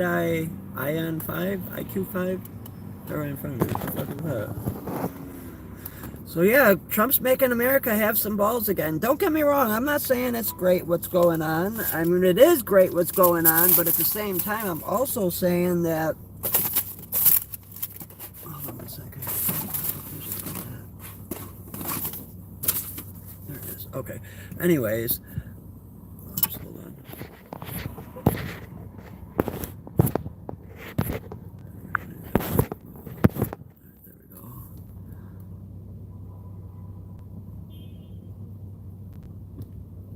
ION 5, IQ 5. They're right in front of me. What the fuck is that? So yeah, Trump's making America have some balls again. Don't get me wrong, I'm not saying it's great what's going on. I mean, it is great what's going on, but at the same time, I'm also saying that... Hold on 1 second. There it is. Okay. Anyways. Oops, hold on. There we go.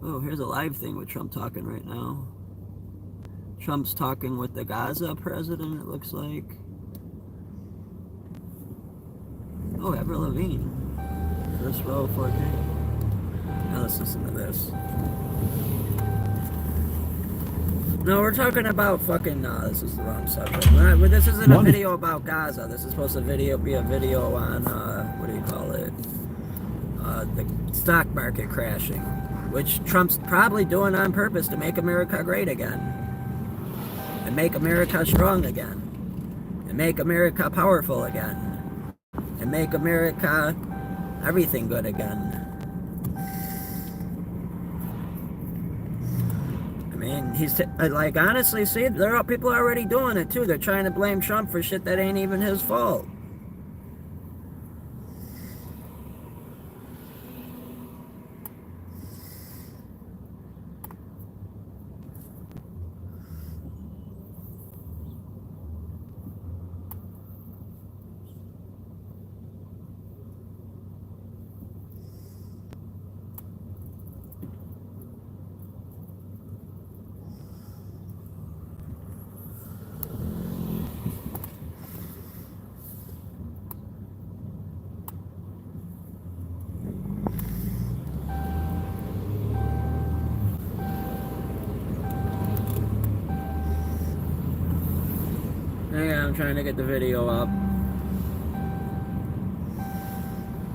Oh, here's a live thing with Trump talking right now. Trump's talking with the Gaza president, it looks like. Oh, Avril Lavigne. First row 4K. Now let's listen to this. No, we're talking about fucking... No, this is the wrong subject. This isn't a video about Gaza. This is supposed to be a video on, what do you call it? The stock market crashing. Which Trump's probably doing on purpose to make America great again. And make America strong again. And make America powerful again. And make America everything good again. I mean, he's like, honestly, see, people are already doing it too. They're trying to blame Trump for shit that ain't even his fault. Hang on, I'm trying to get the video up.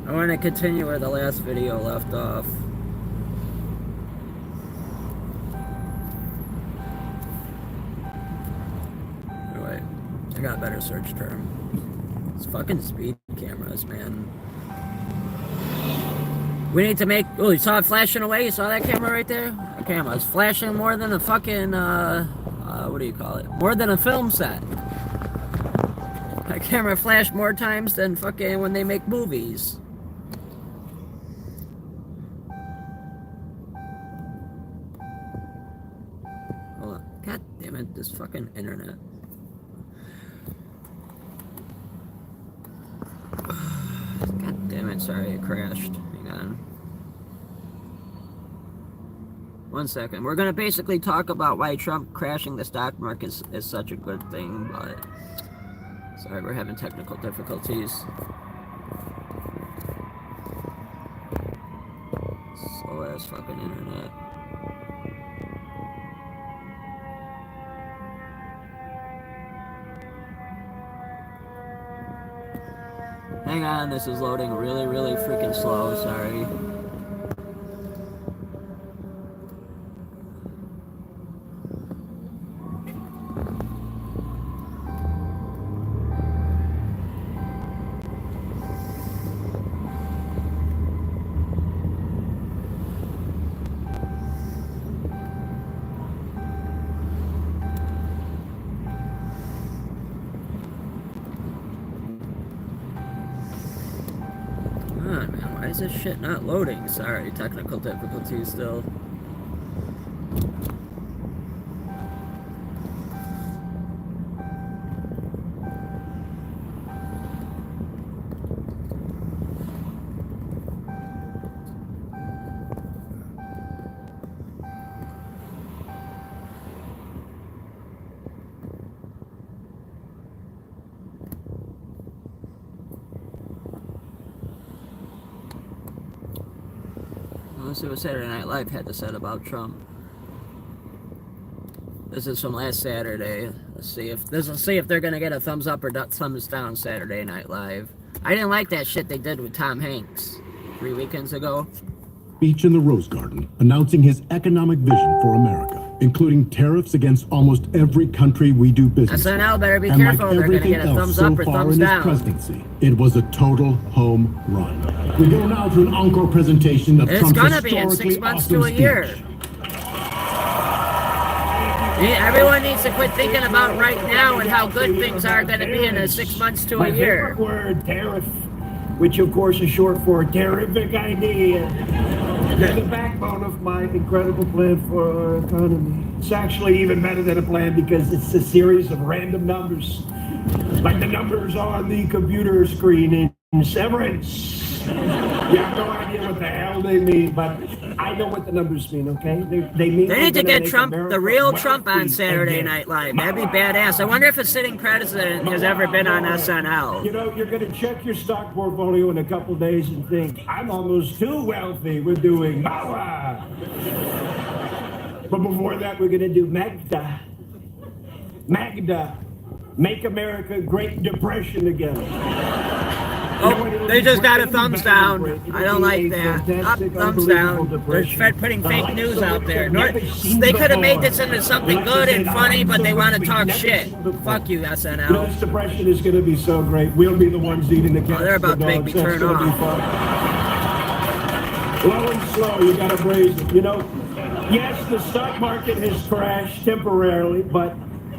I want to continue where the last video left off. Wait, I got a better search term. It's fucking speed cameras, man. We need to make... Oh, you saw it flashing away? You saw that camera right there? The camera is flashing more than a fucking, what do you call it? More than a film set. That camera flashed more times than fucking when they make movies. Hold on. God damn it, this fucking internet. God damn it, sorry it crashed. Hang on. 1 second. We're gonna basically talk about why Trump crashing the stock market is such a good thing, but... Sorry, we're having technical difficulties. Slow ass fucking internet. Hang on, this is loading really, really freaking slow, sorry. Why is this shit not loading? Sorry, technical difficulties still. Let's see what Saturday Night Live had to say about Trump. This is from last Saturday. Let's see if they're gonna get a thumbs up or thumbs down. Saturday Night Live. I didn't like that shit they did with Tom Hanks 3 weekends ago. Speech in the Rose Garden announcing his economic vision for America. including tariffs against almost every country we do business with. SNL better be And careful. like They're gonna everything get a else thumbs so up or far thumbs in his down. presidency, it was a total home run. We go now to an encore presentation of It's Trump's gonna be in historically 6 months awesome to a year. speech. Everyone needs to quit thinking about right now and how good things are going to be in 6 months to a My year. favorite word, tariff, which of course is short for terrific idea. They're the backbone of my incredible plan for our economy. It's actually even better than a plan because it's a series of random numbers, like the numbers on the computer screen in Severance. You have no idea what the hell they mean, but I know what the numbers mean, okay? They mean They need to we're gonna get make Trump, America the real Trump, on wealthy Saturday again. Night Live. That'd be badass. I wonder if a sitting president has ever been on You SNL. know, you're going to check your stock portfolio in a couple days and think, I'm almost too wealthy. We're doing Mawa. But before that, we're going to do Magda. Magda. Make America Great Depression again. Oh, they just got a thumbs down. I don't like that. Up, thumbs down. They're putting fake news out there. They could have made this into something good and funny, but they want to talk shit. Fuck you, You know, SNL. this depression is going to be so great. We'll be the ones eating the cats. they're about to make me turn off. Low and slow, you got to braze it. You know, yes, the stock market has crashed temporarily, but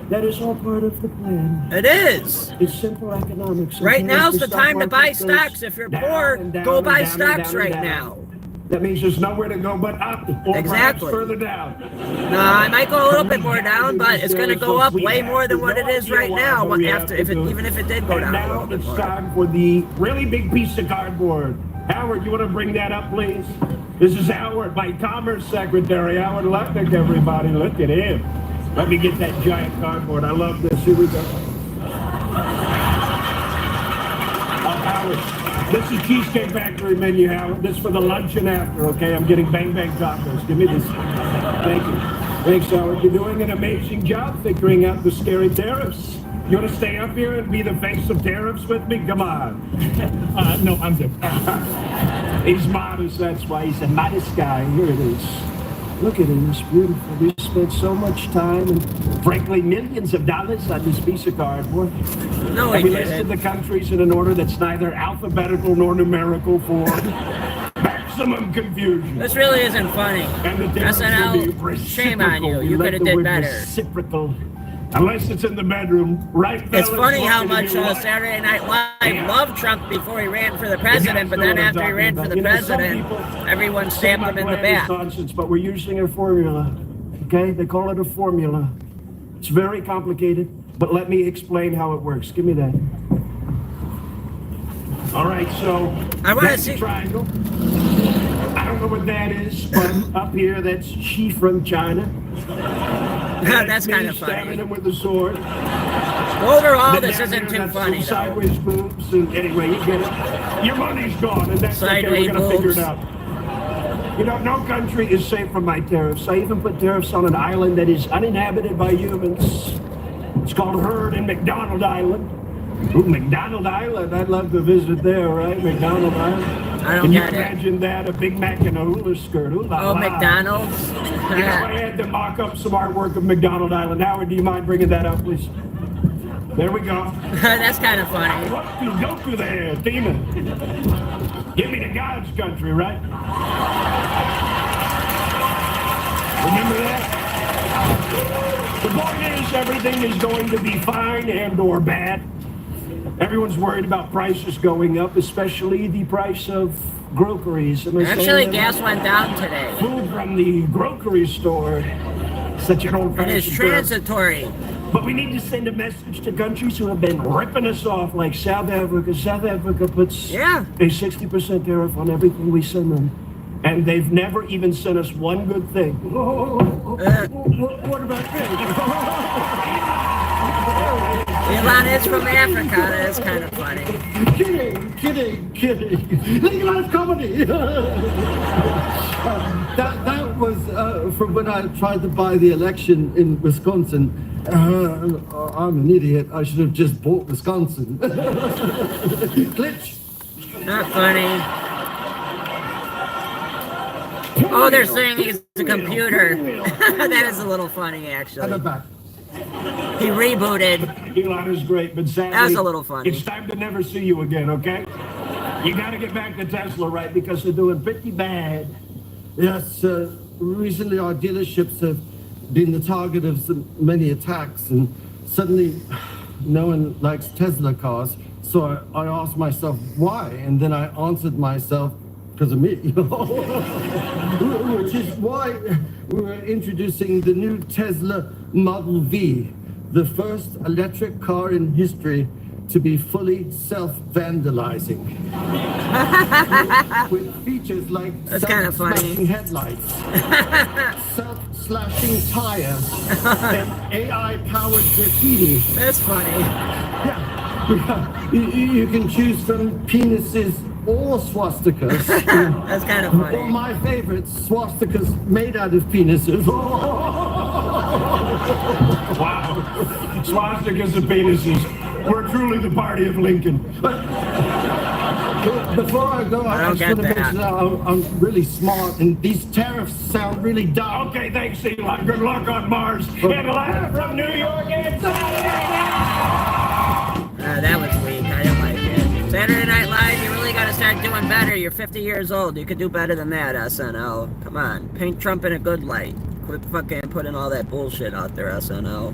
that is all part of the plan. It is. It's simple economics. Right okay? now's The the stock time to buy market goes stocks. If you're down poor, and down go and buy down and stocks down right and now. down. That means there's nowhere to go but up, or Exactly. perhaps further down. No, I might go a little bit more down, but it's going to go up way more than what it is right now. After, even if it did go And down a now little bit it's more. time for the really big piece of cardboard. Howard, you want to bring that up, please? This is Howard, my Commerce Secretary, Howard Lutnick, everybody. Look at him. Let me get that giant cardboard. I love this. Here we go. Howard, this is Cheesecake Factory menu, Howard. This is for the luncheon after, okay? I'm getting Bang Bang tacos. Give me this. Thank you. Thanks, Howard. You're doing an amazing job figuring out the scary tariffs. You want to stay up here and be the face of tariffs with me? Come on. No, I'm good. He's modest, that's why. He's a modest guy. Here it is. Look at it, it's beautiful. We spent so much time and, frankly, millions of dollars on this piece of cardboard. No, And we we listed didn't. the countries in an order that's neither alphabetical nor numerical for maximum confusion. This really isn't funny. And the tariffs will be SNL, shame on you. reciprocal. You let could have the did word better. Reciprocal. Unless it's in the bedroom, right? It's fellas? funny how Look at much you, what? Saturday Night Live loved Trump before he ran for the president, but know then what I'm after he talking ran for about. the You know, some president, people everyone say stabbed my him in the plan is back. nonsense, but we're using a formula. Okay, they call it a formula. It's very complicated, but let me explain how it works. Give me that. All right, so I wanna that's see- a triangle. I don't know what that is, but up here, that's Xi from China. That's me kind of stabbing funny. him with a sword. Overall, Then this down isn't here, too that's funny, some though. sideways boobs, and anyway, you get it. Your money's gone, and that's okay. Sideways We're gonna figure it boobs. out. You know, no country is safe from my tariffs. I even put tariffs on an island that is uninhabited by humans. It's called Heard in McDonald Island. Ooh, McDonald Island. I'd love to visit there, right? McDonald Island. I don't Can you get it. imagine that? A Big Mac and a hula skirt. Ooh, la Oh, la. McDonald's? You know, I had to mock up some artwork of McDonald Island. Howard, do you mind bringing that up, please? There we go. That's kind of funny. What you go through there, demon? Give me the God's country, right? Remember that? The point is, everything is going to be fine and or bad. Everyone's worried about prices going up, especially the price of groceries. Am I saying Actually, that? gas went down today. Food from the grocery store. Such an It is old-fashioned term. transitory. But we need to send a message to countries who have been ripping us off, like South Africa. South Africa puts Yeah. a 60% tariff on everything we send them. And they've never even sent us one good thing. What about Elon is from Africa. That's kind of funny. this? Kidding. Legalized comedy. That was from when I tried to buy the election in Wisconsin. I'm an idiot. I should have just bought Wisconsin. Glitch. Not funny. Oh, they're saying he's a computer. That is a little funny, And I'm actually. back. He rebooted. Elon is great, but sadly, That's a little funny. it's time to never see you again, okay? You gotta get back to Tesla, right? Because they're doing pretty bad. Yes, recently our dealerships have been the target of many attacks, and suddenly no one likes Tesla cars. So I asked myself why, and then I answered myself because of me. Which is why we're introducing the new Tesla Model V, the first electric car in history to be fully self-vandalizing. With features like That's kinda funny. self-slashing headlights, self-slashing tires, and AI-powered graffiti. That's funny. Yeah. You can choose from penises or swastikas. That's kind of Or funny. my favorite, swastikas made out of penises. Wow. Swastikas and penises. We're truly the party of Lincoln. Before I go, I I don't just get want to that. mention that I'm really smart, and these tariffs sound really dumb. Okay, thanks, Elon. Good luck on Mars. And live from New York, it's That was weak. I didn't like it. Saturday Night Live, you really gotta start doing better. You're 50 years old. You could do better than that, SNL. Come on. Paint Trump in a good light. Quit fucking putting all that bullshit out there, SNL.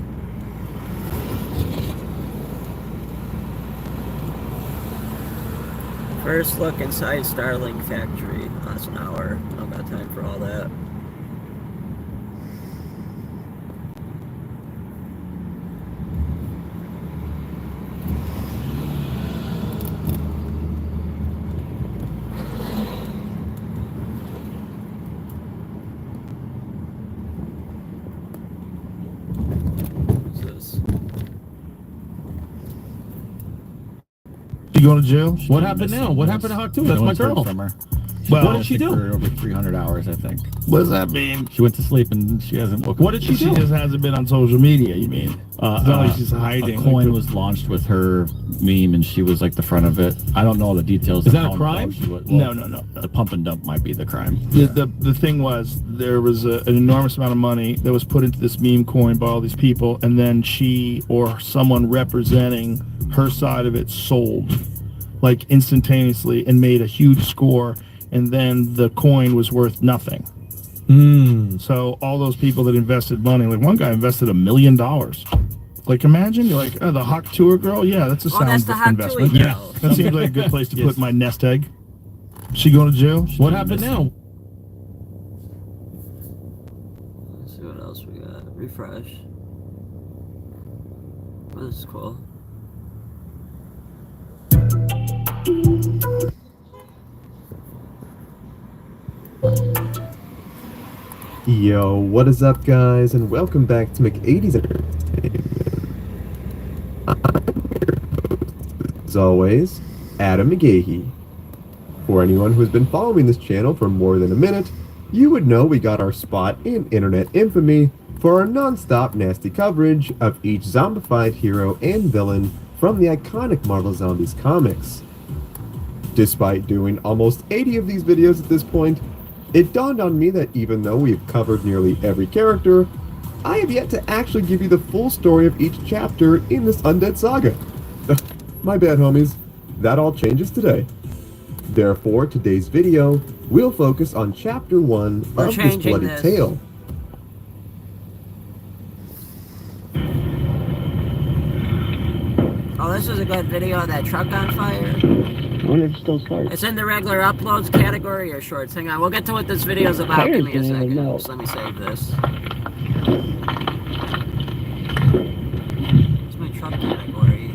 First look inside Starlink factory. That's an hour. I don't got time for all that. What's this? You going to jail? What happened now? What happened to Hawk 2? That's No my one's heard girl. from her. Well, What did she do? For over 300 hours, I think. What does that mean? She went to sleep and she hasn't woken What up. did she She do? just hasn't been on social media, you mean? It's not like she's hiding. A coin Like, was launched with her meme and she was like the front of it. I don't know all the details. Is of that a how crime? involved she was. No. The pump and dump might be the crime. The thing was, there was an enormous amount of money that was put into this meme coin by all these people, and then she or someone representing her side of it sold, like instantaneously, and made a huge score, and then the coin was worth nothing. So all those people that invested money, like one guy invested $1 million. Like imagine you're like, oh, the Hawk Tour girl, yeah, that's a Oh, sound that's the Hawk investment. Tour Yeah, girl. that seems like a good place to put my nest egg. She going to jail? What happened now? Let's see what else we got. Refresh. Oh, this is cool. Yo, what is up, guys, and welcome back to McAtee's Entertainment. I'm your host, as always, Adam McGahee. For anyone who has been following this channel for more than a minute, you would know we got our spot in internet infamy for our non-stop nasty coverage of each zombified hero and villain from the iconic Marvel Zombies comics. Despite doing almost 80 of these videos at this point, it dawned on me that even though we've covered nearly every character, I have yet to actually give you the full story of each chapter in this Undead Saga. My bad, homies. That all changes today. Therefore, today's video will focus on Chapter 1 We're of this changing bloody this. tale. Oh, this is a good video of that truck on fire. I wonder if it still starts. It's in the regular uploads category or shorts. Hang on, we'll get to what this video's about. Give me a Tires didn't second. even melt. Just let me save this. What's my truck category?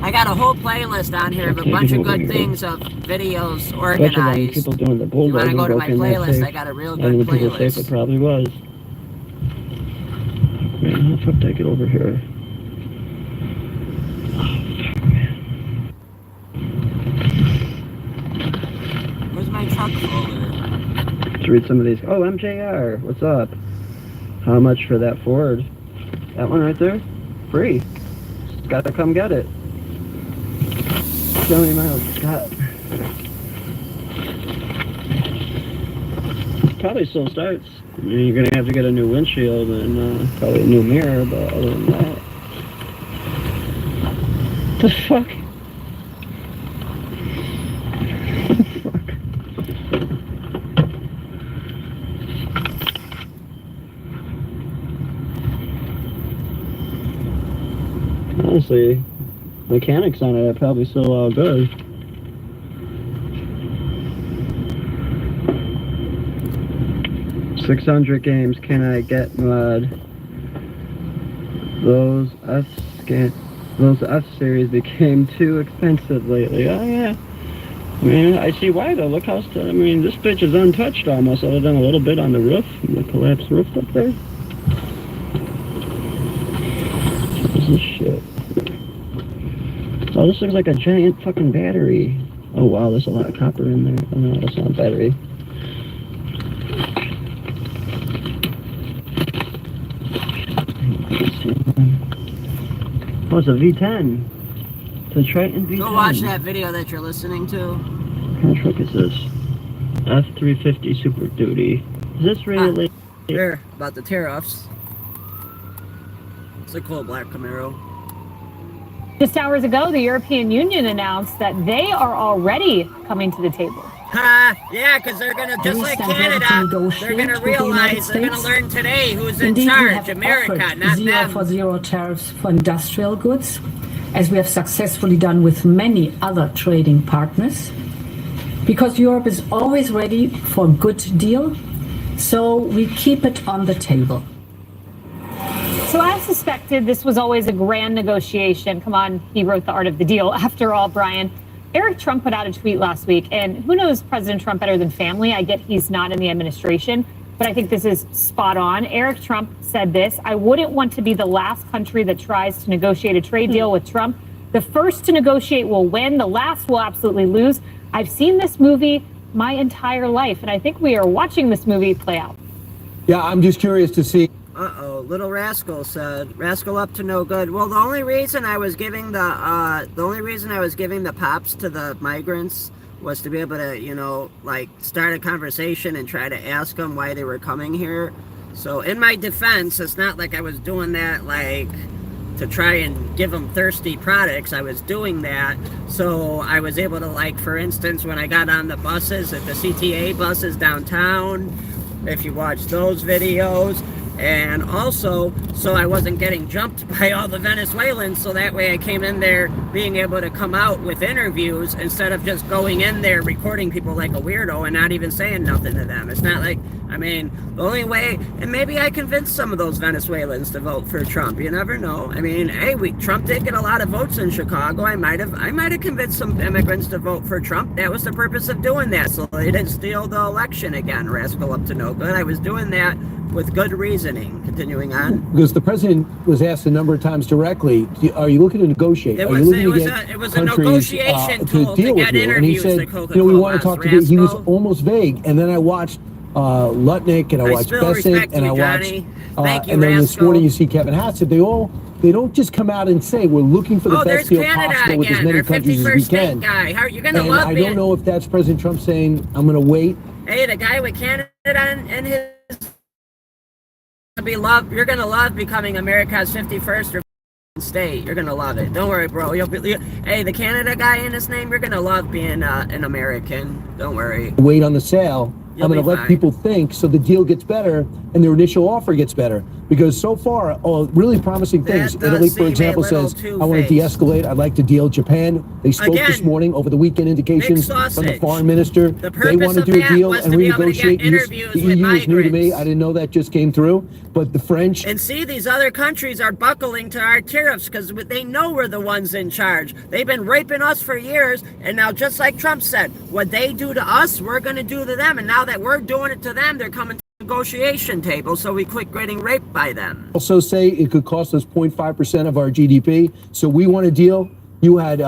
I got a whole playlist on here of a bunch of good things of videos Bunch of them organized. people doing the If you want to bulldozing go to my broke in that playlist, safe. I got a real And good when people safe, it playlist. probably was. Man, how tough to get over here? Where's my truck folder? Let's read some of these. Oh, MJR, what's up? How much for that Ford? That one right there? Free. Gotta come get it. 70 miles. God. Probably still starts. I mean, you're gonna have to get a new windshield and probably a new mirror, but other than that. The fuck? Honestly, mechanics on it are probably still all good. $600 games, can I get mod? Those F series became too expensive lately. Oh yeah. I mean, I see why though. Look how I mean, this bitch is untouched almost, other than a little bit on the roof, the collapsed roof up there. This is shit. Oh, this looks like a giant fucking battery. Oh wow, there's a lot of copper in there. Oh no, that's not a battery. Oh, it's a V10. The Triton V10. Go watch that video that you're listening to. What kind of truck is this? F350 Super Duty. Is this really? Here, about the tear-offs. It's a cool black Camaro. Just hours ago, the European Union announced that they are already coming to the table. Yeah, because they're going to, just like Canada, they're going to realize, they're going to learn today who's in charge, America, not them. For zero tariffs for industrial goods, as we have successfully done with many other trading partners, because Europe is always ready for a good deal, so we keep it on the table. So as suspected, this was always a grand negotiation. Come on, he wrote The Art of the Deal. After all, Brian, Eric Trump put out a tweet last week, and who knows President Trump better than family? I get he's not in the administration, but I think this is spot on. Eric Trump said this: I wouldn't want to be the last country that tries to negotiate a trade deal with Trump. The first to negotiate will win. The last will absolutely lose. I've seen this movie my entire life, and I think we are watching this movie play out. Yeah, I'm just curious to see. Uh-oh, Little Rascal said, Rascal up to no good. Well, the only reason I was giving the pops to the migrants was to be able to, you know, like, start a conversation and try to ask them why they were coming here. So in my defense, it's not like I was doing that, like, to try and give them thirsty products. I was doing that so I was able to, like, for instance, when I got on the buses, at the CTA buses downtown, if you watch those videos, and also so I wasn't getting jumped by all the Venezuelans, so that way I came in there being able to come out with interviews instead of just going in there recording people like a weirdo and not even saying nothing to them. It's not like, I mean, the only way, and maybe I convinced some of those Venezuelans to vote for Trump. You never know. I mean, hey, Trump did get a lot of votes in Chicago. I might have convinced some immigrants to vote for Trump. That was the purpose of doing that, so they didn't steal the election again. Rascal up to no good. I was doing that with good reasoning. Continuing on. Because the president was asked a number of times directly, are you looking to negotiate? It are you looking to get it was a countries negotiation tool to deal to with get you? And he interviews said, at Coca-Cola. you know, we want to talk to you. He was Rascal. almost vague. And then I watched Lutnick and I watched still Bessent respect and you, I watched, Johnny. Thank you, and then this Rascal. morning you see Kevin Hassett. They don't just come out and say we're looking for the Oh, best there's deal Canada possible with as again, many our countries as we 51st state can. guy. How you're gonna And love I being, don't know if that's President Trump saying, I'm going to wait. Hey, the guy with Canada and his be loved. You're gonna love becoming America's 51st state. You're gonna love it. Don't worry, bro. Hey, the Canada guy in his name. You're gonna love being an American. Don't worry. Wait on the sale. You'll I'm going to be let fine. people think so the deal gets better and their initial offer gets better. Because so far, really promising things. That does Italy, for seem a example, little says, I want to two-faced. de-escalate. I'd like to deal. Japan, they spoke this Again, morning over the weekend indications big from the sausage. foreign minister. The They want to purpose do of a that deal was and to be able to renegotiate. get interviews The with EU is new to me. migrants. I didn't know that just came through. But the French, And see, these other countries are buckling to our tariffs because they know we're the ones in charge. They've been raping us for years, and now, just like Trump said, what they do to us, we're going to do to them. And now that we're doing it to them, they're coming to the negotiation table, so we quit getting raped by them. also say it could cost us 0.5% of our GDP. So we want a deal. You had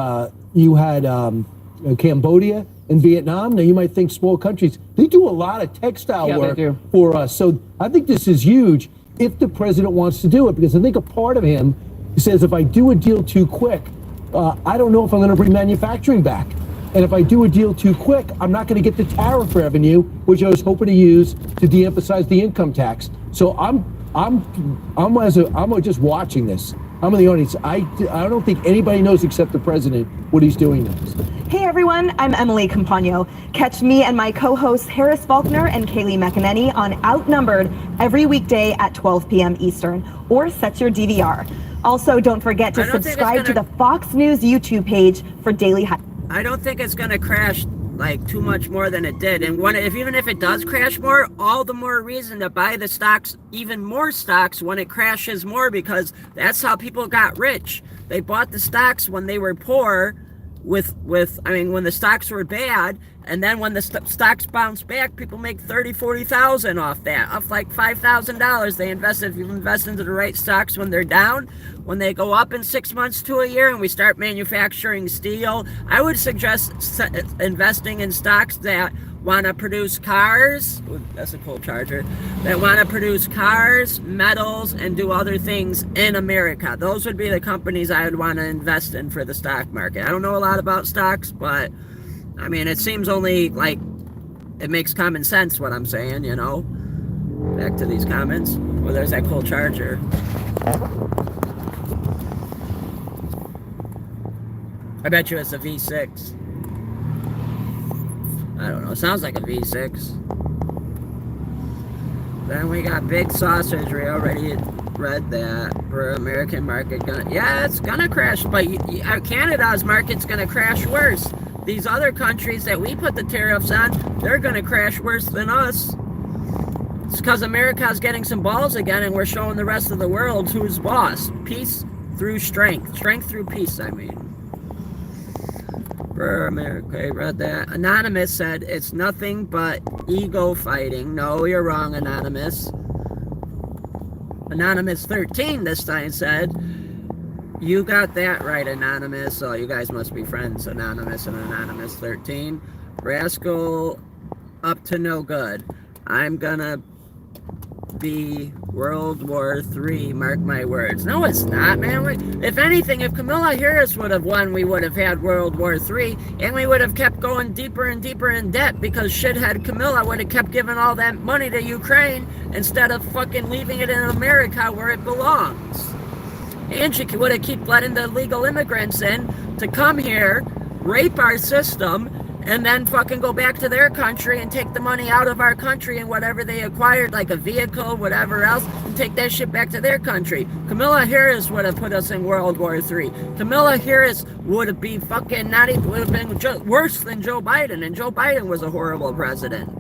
Cambodia and Vietnam. Now you might think small countries. They do a lot of textile work for us. So I think this is huge if the president wants to do it, because I think a part of him says if I do a deal too quick, I don't know if I'm going to bring manufacturing back. And if I do a deal too quick, I'm not going to get the tariff revenue, which I was hoping to use to de-emphasize the income tax. So I'm just watching this. I'm in the audience. I don't think anybody knows except the president what he's doing next. Hey everyone, I'm Emily Campagno. Catch me and my co-hosts Harris Faulkner and Kaylee McEnany on Outnumbered every weekday at 12 p.m. Eastern, or set your DVR. Also, don't forget to subscribe to the Fox News YouTube page for daily highlights. I don't think it's gonna crash like too much more than it did. And even if it does crash more, all the more reason to buy the stocks, even more stocks when it crashes more, because that's how people got rich. They bought the stocks when they were poor, when the stocks were bad, and then when the stocks bounce back, people make 30, 40,000 off that, off like $5,000 they invested. If you invest into the right stocks when they're down, when they go up in 6 months to a year and we start manufacturing steel, I would suggest investing in stocks that want to produce cars. Ooh, that's a cool charger. That want to produce cars, metals, and do other things in America. Those would be the companies I would want to invest in for the stock market. I don't know a lot about stocks, but I mean, it seems only like it makes common sense what I'm saying, you know? Back to these comments. Well, there's that cool charger. I bet you it's a V6. I don't know. Sounds like a V6. Then we got Big Sausage. We already read that. For American market, it's gonna crash. But Canada's market's gonna crash worse. These other countries that we put the tariffs on, they're gonna crash worse than us. It's because America's getting some balls again, and we're showing the rest of the world who's boss. Peace through strength. Strength through peace, I mean. For America, I read that. Anonymous said, it's nothing but ego fighting. No, you're wrong, Anonymous. Anonymous 13 this time said, you got that right, Anonymous. Oh, you guys must be friends, Anonymous and Anonymous 13. Rascal up to no good. I'm gonna be World War III, mark my words. No, it's not, man. If anything, if Kamala Harris would have won, we would have had World War III, and we would have kept going deeper and deeper in debt, because shithead Kamala would have kept giving all that money to Ukraine instead of fucking leaving it in America where it belongs. And she would have kept letting the illegal immigrants in to come here, rape our system, and then fucking go back to their country and take the money out of our country and whatever they acquired, like a vehicle, whatever else, and take that shit back to their country. Kamala Harris would have put us in World War III. Kamala Harris would have been fucking would have been worse than Joe Biden, and Joe Biden was a horrible president.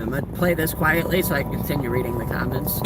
I'm going to play this quietly so I can continue reading the comments.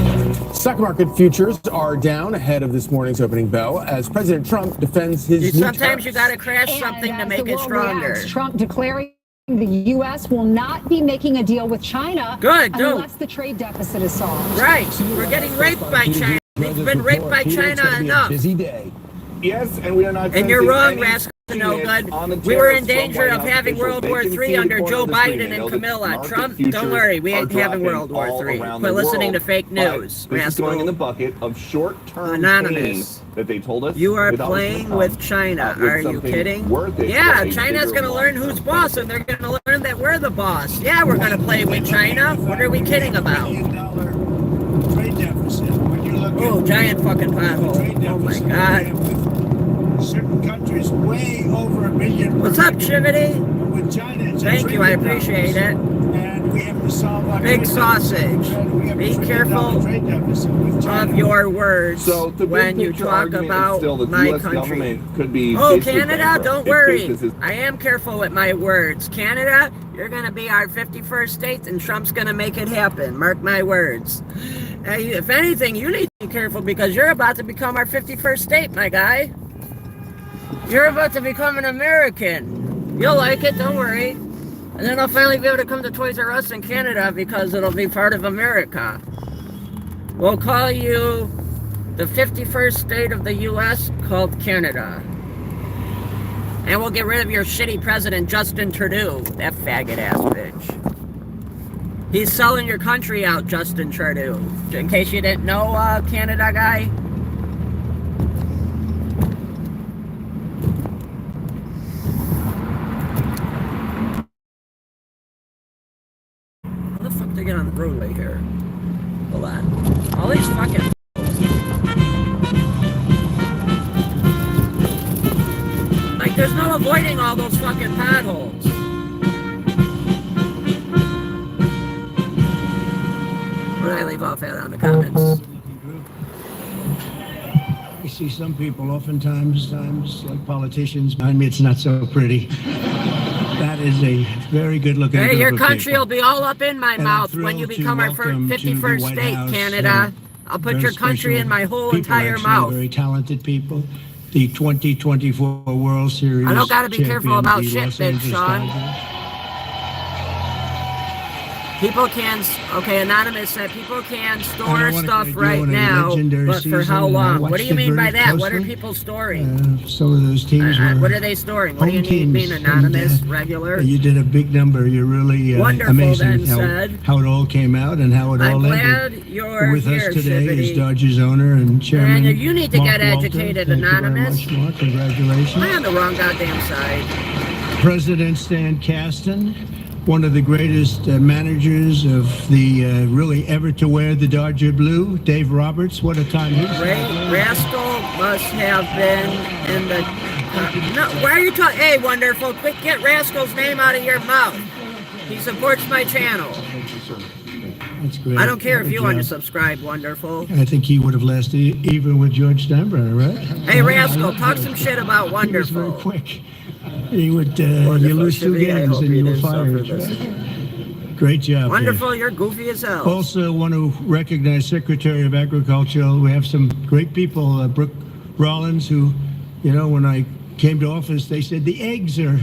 Stock market futures are down ahead of this morning's opening bell as President Trump defends his new Sometimes you got to crash something to make it stronger. Trump declaring the U.S. will not be making a deal with China unless the trade deficit is solved. Right. We're getting raped by China. We've been raped by China enough. Busy day. Yes, and we are not. And you're wrong, Rascal. No good. We were in danger of having World War III under Joe Biden and Camilla. Trump, don't worry, we ain't having World War III. Quit listening to fake news. This is going in the bucket of short-term Anonymous that they told us. You are playing with China. Are you kidding? Yeah, China's going to learn who's boss, and they're going to learn that we're the boss. Yeah, we're going to play with China. What are we kidding about? Trade deficit. When you look oh, giant fucking pothole. Oh my God. Certain countries way over $1 billion. What's up, Chivity? With China, it's thank you, I appreciate it. And we have to solve our Big Sausage. Be careful of your words when you talk about my country. Oh, Canada, don't worry. I am careful with my words. Canada, you're going to be our 51st state, and Trump's going to make it happen. Mark my words. If anything, you need to be careful because you're about to become our 51st state, my guy. You're about to become an American. You'll like it, don't worry. And then I'll finally be able to come to Toys R Us in Canada because it'll be part of America. We'll call you the 51st state of the U.S. called Canada. And we'll get rid of your shitty president, Justin Trudeau. That faggot-ass bitch. He's selling your country out, Justin Trudeau. In case you didn't know, Canada guy. people then. All these fucking. Like, there's no avoiding all those fucking potholes. What did I leave off at on the comments? I see some people oftentimes, like politicians behind me, it's not so pretty. That is a very good looking Hey, group your of country people. will be all up in my And I'm mouth when you thrilled to become our welcome to the 51st White state, House, Canada. I'll put very your country in special my whole people, entire actually, mouth. Very talented people. The 2024 World Series. I don't gotta be careful champion, about the shit, Los Big Angeles Sean. Dodgers. People can, okay, Anonymous said people can I store don't wanna stuff go right on a now, legendary but for how season, and I long? What do watched you it mean by very that? What are closely. people storing? Some of those teams were What are they storing? What do you home need being teams, anonymous, and, regular? You did a big number. You're really Wonderful, amazing then, how it all came out and how it I'm all glad ended. you're With here, us today Shibbity. is Dodgers owner and chairman. Man, you need to Mark get Walter. educated, Thank Anonymous. You very much, Mark. Congratulations. Am I on the wrong goddamn side? President Stan Kasten, one of the greatest managers of the really ever to wear the Dodger blue. Dave Roberts, what a time he's had. Rascal must have been in the. No, why are you talking? Hey, Wonderful, quick, get Rascal's name out of your mouth. He supports my channel. That's great. I don't care if Good you job. unsubscribe, Wonderful. I think he would have lasted even with George Steinbrenner, right? Hey, Rascal, talk some shit about He was very Wonderful. quick. He would, you lose two Shibbity, I games hope and you you were didn't suffer fired. this. Great job. Dave. Wonderful, you're goofy as hell. Also want to recognize Secretary of Agriculture. We have some great people, Brooke Rollins, who, you know, when I came to office, they said the eggs are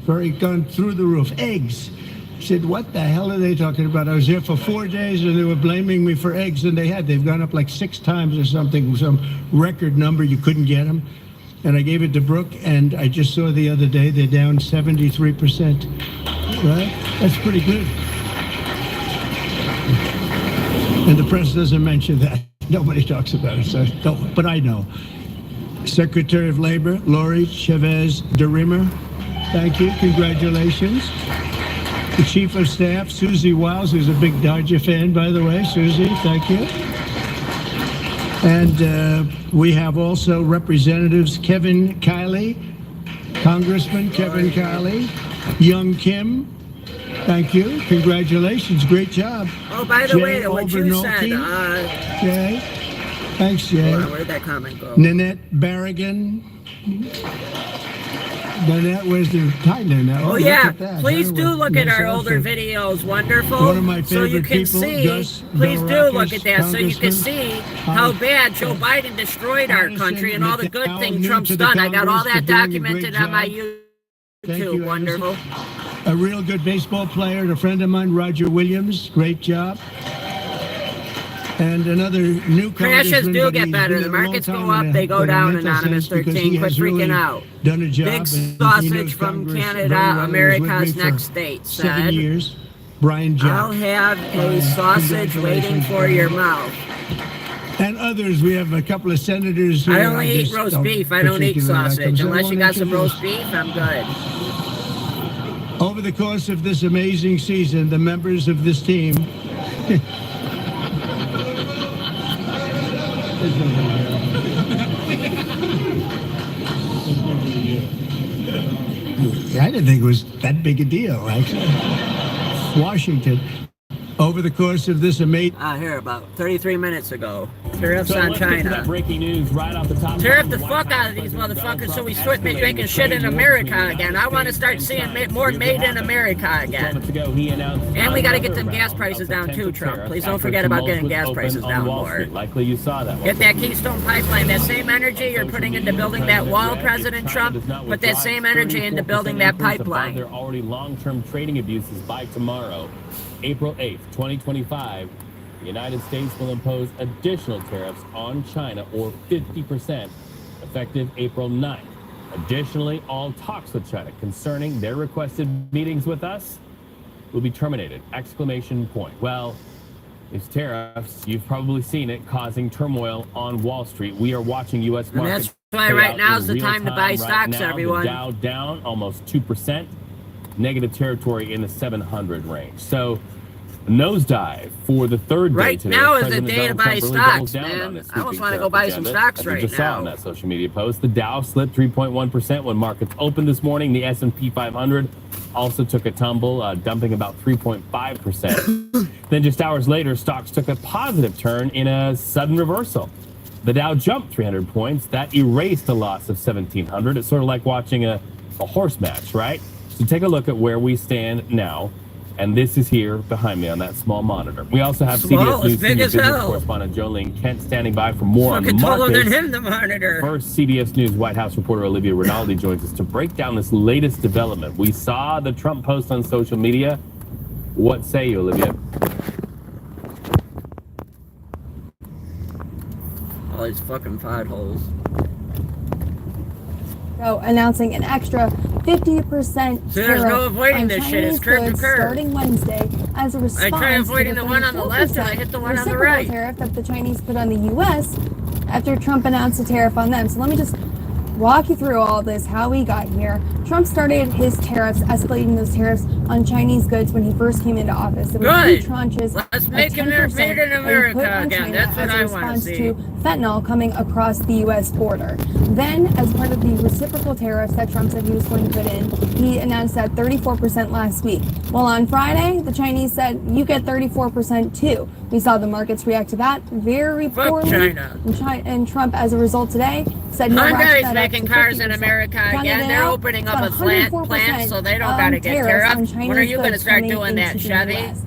very gone through the roof. Eggs. I said, what the hell are they talking about? I was there for 4 days and they were blaming me for eggs, and they've gone up like 6 times or something, some record number. You couldn't get them. And I gave it to Brooke, and I just saw the other day they're down 73%. Right? That's pretty good. And the press doesn't mention that. Nobody talks about it, so don't, but I know. Secretary of Labor, Lori Chavez DeRimmer, thank you, congratulations. The Chief of Staff, Susie Wiles, who's a big Dodger fan, by the way. Susie, thank you. And we have also Representatives Kevin Kiley, Congressman Kevin Kiley, Young Kim, thank you, congratulations, great job. Oh, by the way, what you said, Jay, thanks, Jay. hold on, where'd that comment go? Nanette Barrigan. Nanette, where's the hi, Nanette? Oh look yeah, at that, please huh? do look at Nice our older outfit. videos, Wonderful. One of my so you favorite can people, see, Gus please do look at that, so you can Congressman. see how bad Joe Biden destroyed our country and all the good things Trump's to the done. I got all Congress that for doing a great documented on my job. Thank YouTube, you, Wonderful. A real good baseball player and a friend of mine, Roger Williams. Great job. And another new Crashes congressman, do but get he's better. been The there a long markets go time up, in a- they go in a down, mental Anonymous sense, because 13. he Quit has freaking really out. Done a job. Big and he sausage knows from Congress Canada, very well. He was with America's me for next state 7 said, years. Brian Jack. I'll have a sausage waiting for your mouth. And others, we have a couple of senators who I only eat just roast don't beef. I don't eat particularly like them, sausage. so I Unless you won't got some introduce- roast beef, I'm good. Over the course of this amazing season, the members of this team I didn't think it was that big a deal, actually. Washington. Over the course of this amazing... Here, about 33 minutes ago. Tariffs So on let's get to China. that breaking news right off the top. Tariff the fuck out of these motherfuckers so we quit making shit in America again. I want to start seeing more made in America again. And we got to get them gas prices down too, Trump. Please don't forget about getting gas prices down more. Likely you saw that. Get that Keystone Pipeline, that same energy you're putting into building that wall, President Trump, put that same energy into building that pipeline. Their already long-term trading abuses by tomorrow, April 8th, 2025. The United States will impose additional tariffs on China, or 50%, effective April 9th. Additionally, all talks with China concerning their requested meetings with us will be terminated! Exclamation point. Well, these tariffs, you've probably seen it, causing turmoil on Wall Street. We are watching U.S. markets. And that's why right now is the time to buy stocks, everyone. The Dow down almost 2%, negative territory in the 700 range. So nosedive for the third day Right today. now is the President day to Donald buy Trump really doubles stocks, down on man. this I almost sweeping want to go tariff buy some agenda. stocks As we right just saw in now. that social media post, the Dow slipped 3.1% when markets opened this morning. The S&P 500 also took a tumble, dumping about 3.5%. Then just hours later, stocks took a positive turn in a sudden reversal. The Dow jumped 300 points. That erased a loss of 1,700. It's sort of like watching a horse match, right? So take a look at where we stand now. And this is here behind me on that small monitor. We also have Small, CBS it's News big senior as business hell. correspondent Jolene Kent standing by for more on the Fucking taller markets. than him, the monitor. First, CBS News White House reporter Olivia Rinaldi joins us to break down this latest development. We saw the Trump post on social media. What say you, Olivia? All these fucking potholes. Announcing an extra 50% See, there's no tariff avoiding on this shit. It's Chinese curb to goods curb. starting Wednesday as a response I try to avoiding the one on the left and I hit the one on the reciprocal right. tariff that the Chinese put on the U.S. after Trump announced a tariff on them. So let me just walk you through all this, how we got here. Trump started his tariffs, escalating those tariffs on Chinese goods when he first came into office. There were Good. 3 tranches Let's of make 10% made in that were America put on again. China That's what as a I want to response see. to fentanyl coming across the U.S. border. Then, as part of the reciprocal tariffs that Trump said he was going to put in, he announced that 34% last week. Well, on Friday, the Chinese said, you get 34% too. We saw the markets react to that very poorly. China. And Trump, as a result today, said no, ratchet Hyundai's that up making to cars in 50%. America Counted again. it They're out, opening up about a plant 104% so they don't gotta get tariffs on tariffed. When are Chinese you gonna goods start coming doing that, into the Chevy? US.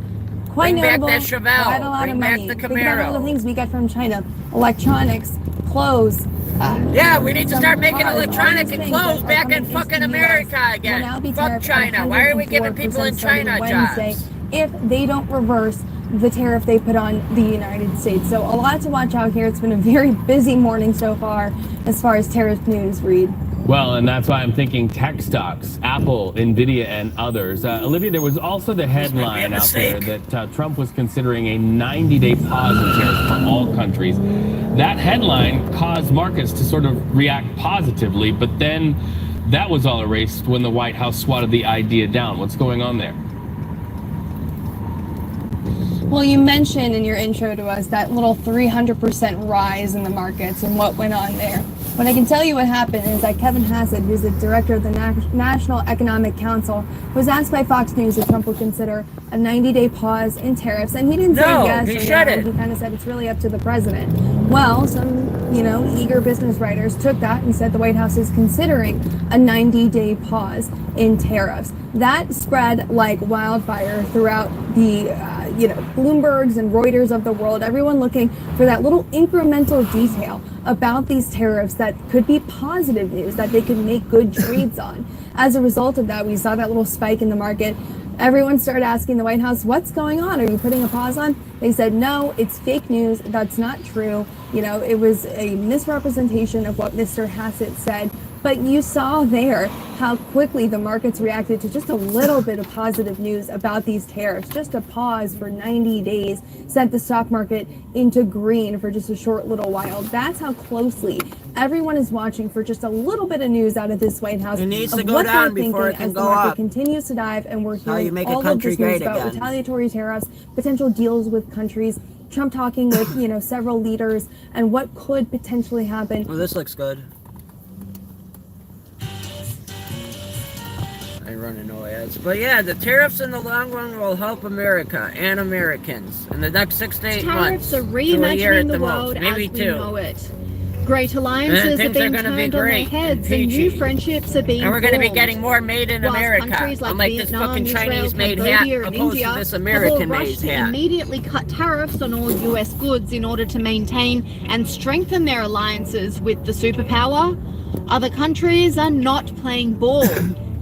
Quite Bring back notable, that Chevelle. quite a lot Bring of back money. the Think about all the Camaro. things we get from China: electronics, clothes. Yeah, we need to some start making cars, all electronic these and things clothes that are back coming in into fucking the America US again. will now be Fuck tariffed China. Why are we giving people in 104% starting China Wednesday jobs? if they don't reverse the tariff they put on the United States. So a lot to watch out here. It's been a very busy morning so far as tariff news, Reed. Well, and that's why I'm thinking tech stocks, Apple, Nvidia, and others. Olivia, there was also the headline out there that Trump was considering a 90-day pause in tariffs for all countries. That headline caused markets to sort of react positively, but then that was all erased when the White House swatted the idea down. What's going on there? Well, you mentioned in your intro to us that little 300% rise in the markets and what went on there. What I can tell you what happened is that Kevin Hassett, who's the director of the National Economic Council, was asked by Fox News if Trump would consider a 90-day pause in tariffs, and he didn't say No, yes he or shouldn't. no. He kind of said it's really up to the president. Well, some, eager business writers took that and said the White House is considering a 90-day pause in tariffs. That spread like wildfire throughout the, Bloombergs and Reuters of the world, everyone looking for that little incremental detail about these tariffs that could be positive news, that they could make good trades on. As a result of that, we saw that little spike in the market. Everyone started asking the White House, what's going on? Are you putting a pause on? They said, no, it's fake news. That's not true. It was a misrepresentation of what Mr. Hassett said. But you saw there how quickly the markets reacted to just a little bit of positive news about these tariffs. Just a pause for 90 days sent the stock market into green for just a short little while. That's how closely everyone is watching for just a little bit of news out of this White House. It needs of to go what down they're before it thinking can as the go market up. continues to dive, and we're How you hearing make a all of country this news great about again. retaliatory tariffs, potential deals with countries, Trump talking with several leaders, and what could potentially happen. Well, this looks good. I run no ads. But yeah, the tariffs in the long run will help America and Americans in the next 6 to 8 months. Tariffs are to a year reimagining at the most, world as maybe we 2. know it. Great alliances are things are being gonna be turned on their great heads, and and new peachy. friendships are being And we're going to be formed. getting more made in Whilst America. countries like Unlike this Vietnam, fucking Israel, Chinese-made hat Cambodia, and opposed India to this have all American-made rushed to hat. immediately cut tariffs on all U.S. goods in order to maintain and strengthen their alliances with the superpower. Other countries are not playing ball,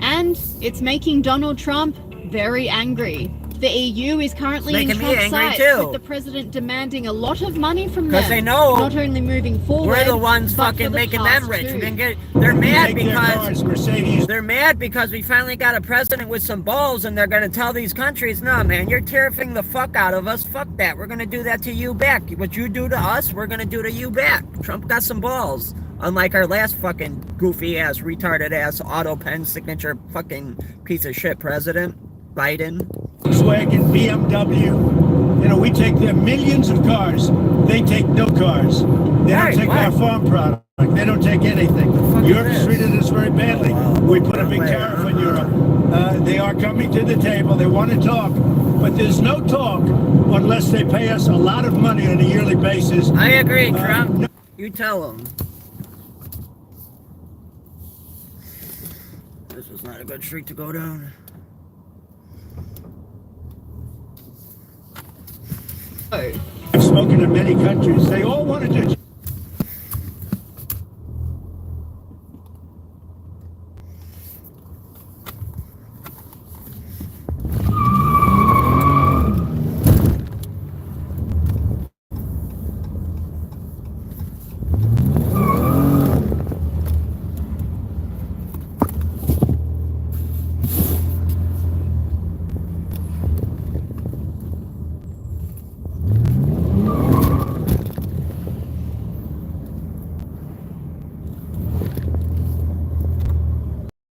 and it's making Donald Trump very angry. The EU is currently in It's making me Trump's angry sights, too. with the president demanding a lot of money from them. Because they know not only moving forward, we're the ones but fucking for the making past them rich. too. We didn't get, they're mad Take their cars, Mercedes. they're mad because we finally got a president with some balls, and they're going to tell these countries, no man, you're tariffing the fuck out of us. Fuck that. We're going to do that to you back. What you do to us, we're going to do to you back. Trump got some balls. Unlike our last fucking goofy ass, retarded ass, auto pen signature fucking piece of shit president, Biden. Volkswagen, BMW. You know, we take their millions of cars. They take no cars. They don't take our farm product. They don't take anything. Europe's treated us very badly. We put a big tariff on Europe. They are coming to the table. They want to talk. But there's no talk unless they pay us a lot of money on a yearly basis. I agree, Trump. You tell them. This was not a good street to go down. I've spoken to many countries. They all want to do.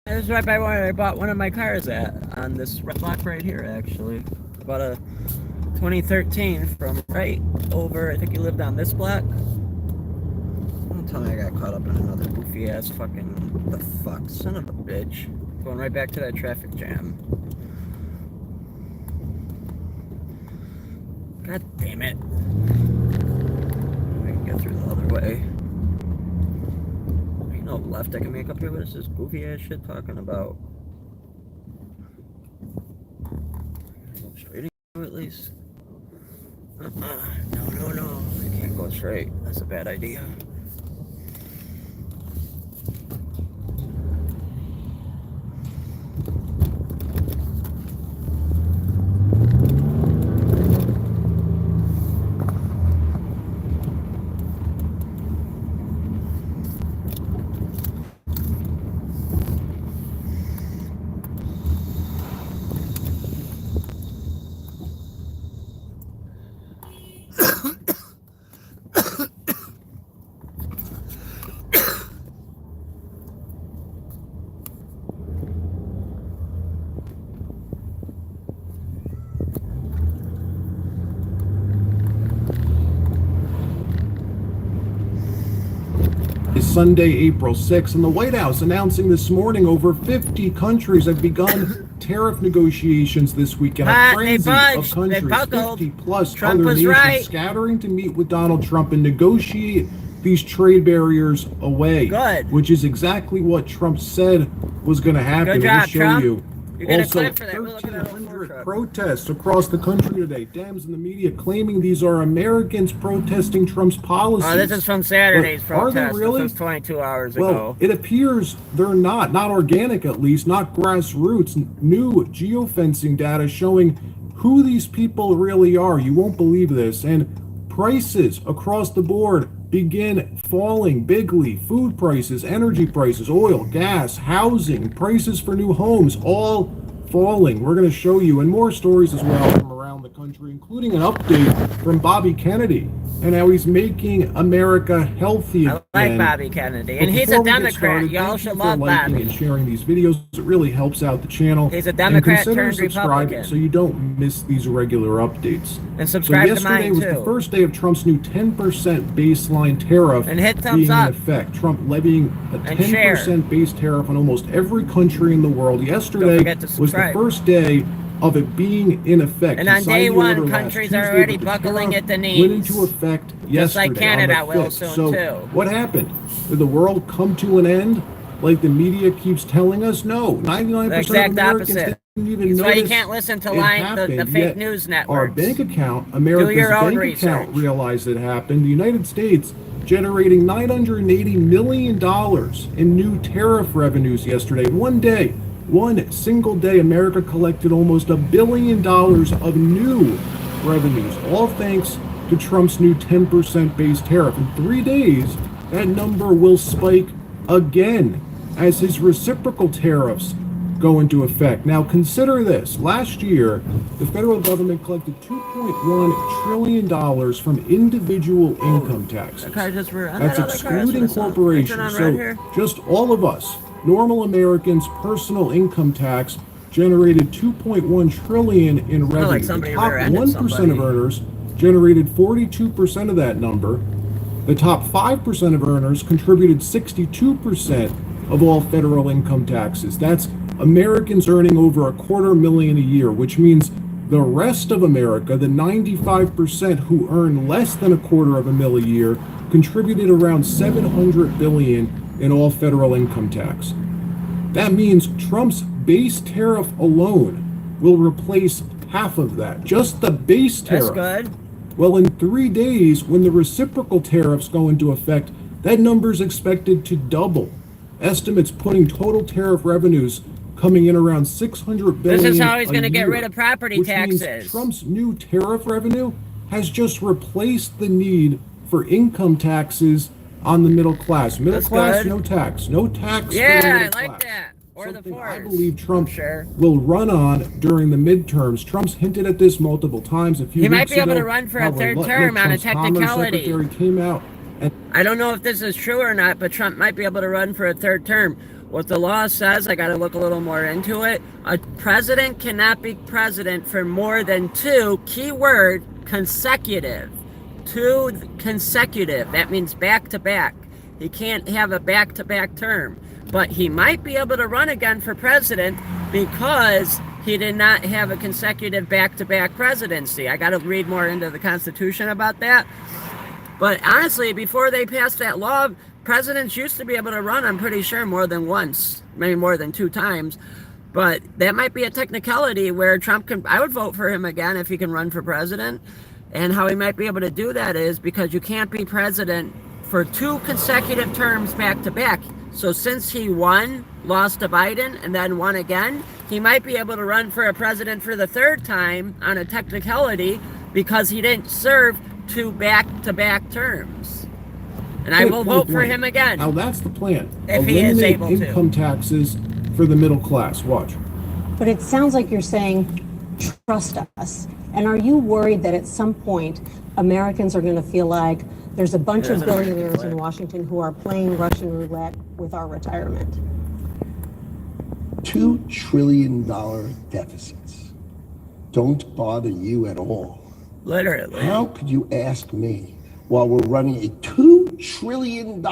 This is right by where I bought one of my cars at, on this block right here, actually. About a 2013 from right over, I think you lived on this block. Don't tell me I got caught up in another goofy ass fucking, what the fuck, son of a bitch. Going right back to that traffic jam. God damn it. I can get through the other way. No left I can make up here. What is this goofy ass shit talking about? Go straight at least. No. I can't go straight. That's a bad idea. Sunday, April 6th, and the White House announcing this morning over 50 countries have begun tariff negotiations this week in a frenzy of countries, 50 plus Trump other was nations right. scattering to meet with Donald Trump and negotiate these trade barriers away. Good. Which is exactly what Trump said was going to happen. Good job, We'll show Trump. you. You're gonna Also, clap for that. We're looking at 1,300 protests across the country today. Dems and the media claiming these are Americans protesting Trump's policies. Oh, this is from Saturday's But are they protest. really? This was 22 hours Well, ago. it appears they're not organic at least, not grassroots. New geofencing data showing who these people really are. You won't believe this. And prices across the board begin falling bigly. Food prices, energy prices, oil, gas, housing, prices for new homes, all falling. We're going to show you, and more stories as well from around the country, including an update from Bobby Kennedy and how he's making America healthy again. I like Bobby Kennedy, and But he's before a we get Democrat. started, Y'all thank should you for love liking Bobby. and sharing these videos. It really helps out the channel. He's a Democrat and consider turned subscribing Republican. so you don't miss these regular updates. And subscribe so to yesterday mine, was too. the first day of Trump's new 10% baseline tariff And hit thumbs being up. in effect. Trump levying a And 10% base tariff on almost every country in the world. Yesterday forget to was the subscribe. first day of it being in effect. And He on signed day the one, order last countries are Tuesday, already but the buckling tariff at the knees. went into effect yesterday. Just like Canada on the will 5th. soon, So too. what happened? Did the world come to an end like the media keeps telling us? No. 99% The of exact Americans opposite. didn't even That's why you notice can't listen to it the happened, fake yet news Our networks. bank account, America's your own bank research. account, realized it happened. The United States generating $980 million in new tariff revenues yesterday. One day, one single day, America collected almost $1 billion of new revenues, all thanks to Trump's new 10% base tariff. In 3 days, that number will spike again as his reciprocal tariffs go into effect. Now consider this. Last year, the federal government collected $2.1 trillion from individual income taxes. That's excluding corporations. So just all of us, normal Americans, personal income tax, generated $2.1 trillion in revenue. like somebody the top rear-ended 1% somebody. of earners generated 42% of that number. The top 5% of earners contributed 62% of all federal income taxes. That's Americans earning over $250,000 a year, which means the rest of America, the 95% who earn less than $250,000 a year, contributed around $700 billion in all federal income tax. That means Trump's base tariff alone will replace half of that. Just the base tariff. That's good. Well, in 3 days, when the reciprocal tariffs go into effect, that number is expected to double. Estimates putting total tariff revenues coming in around $600 billion. This is how he's a going to get year, rid of property which means taxes. Trump's new tariff revenue has just replaced the need for income taxes on the middle class. Middle That's class, good. no tax. No tax for the Yeah, middle I like class. that. Or the Something I force. believe Trump Sure. will run on during the midterms. Trump's hinted at this multiple times. A few He might weeks be able ago, to run for how a the third Trump's term on a Commerce technicality. Secretary came out and I don't know if this is true or not, but Trump might be able to run for a third term. What the law says, I got to look a little more into it. A president cannot be president for more than two, keyword, consecutive. 2 consecutive. That means back to back. He can't have a back to back term. But he might be able to run again for president because he did not have a consecutive back to back presidency. I got to read more into the Constitution about that. But honestly, before they passed that law, presidents used to be able to run, I'm pretty sure, more than once, maybe more than 2 times. But that might be a technicality where Trump can, I would vote for him again if he can run for president. And how he might be able to do that is because you can't be president for 2 consecutive terms back to back. So since he won, lost to Biden, and then won again, he might be able to run for a president for the 3rd time on a technicality because he didn't serve 2 back-to-back terms. And I will vote for him again. Now that's the plan. If he is able to. Income taxes for the middle class. Watch. But it sounds like you're saying, trust us. And are you worried that at some point Americans are going to feel like there's a bunch of billionaires in Washington who are playing Russian roulette with our retirement? $2 trillion deficits don't bother you at all. Literally. How could you ask me while we're running a $2 trillion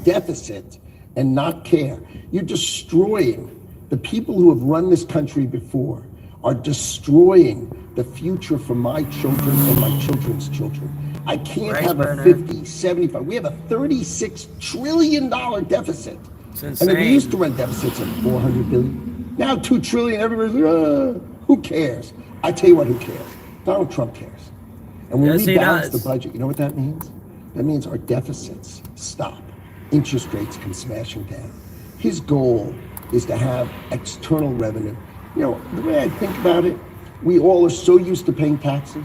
deficit and not care? You're destroying the people who have run this country before, are destroying the future for my children and my children's children. I can't have a 50, 75. We have a $36 trillion deficit. It's And we insane. used to run deficits of $400 billion. Now $2 trillion, everybody's like, who cares? I tell you what, who cares? Donald Trump cares. And when Yes, we he balance does. the budget, you know what that means? That means our deficits stop. Interest rates come smashing down. His goal is to have external revenue. You know, the way I think about it, we all are so used to paying taxes.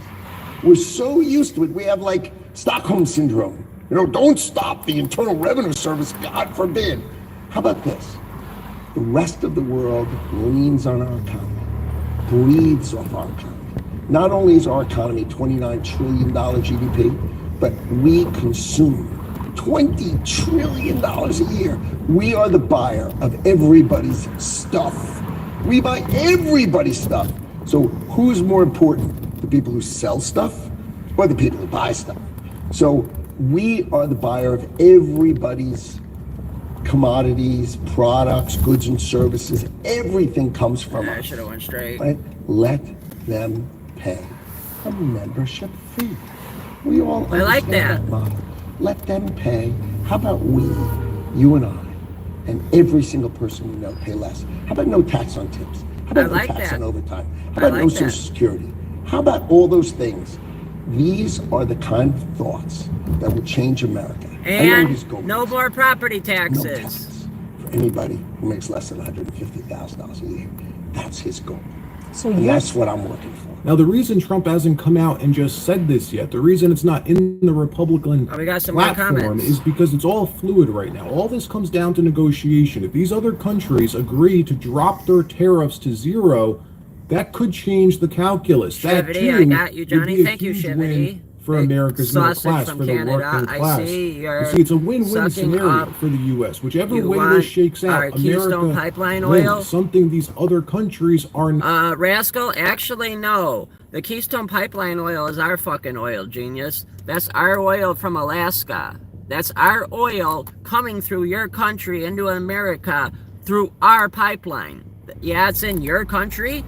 We're so used to it. We have like Stockholm syndrome. You know, don't stop the Internal Revenue Service, God forbid. How about this? The rest of the world leans on our economy, breathes off our economy. Not only is our economy $29 trillion GDP, but we consume $20 trillion a year. We are the buyer of everybody's stuff. We buy everybody's stuff. So who's more important? The people who sell stuff or the people who buy stuff? So we are the buyer of everybody's commodities, products, goods and services. Everything comes from I us. should have went straight. Right? Let them pay a membership fee. We all I like understand that. model. Let them pay. How about we, you and I, and every single person we know pay less? How about no tax on tips? How about I like no tax that. on overtime? How I about like no that. Social Security? How about all those things? These are the kind of thoughts that will change America. I know his goal And no more property taxes. for anybody who makes less than $150,000 a year. That's his goal. So And you're that's what I'm working for. Now, the reason Trump hasn't come out and just said this yet, the reason it's not in the Republican Oh, we got some more platform comments. is because it's all fluid right now. All this comes down to negotiation. If these other countries agree to drop their tariffs to 0, that could change the calculus. That Shivity, too I got you, would Johnny. be a Thank you, huge Shivity. win for America's middle class, for the working class. You see, it's a win-win scenario for the U.S. Whichever way this shakes out, Keystone America pipeline wins, oil? something these other countries are not. Rascal, actually, no. The Keystone pipeline oil is our fucking oil, genius. That's our oil from Alaska. That's our oil coming through your country into America through our pipeline. Yeah, it's in your country,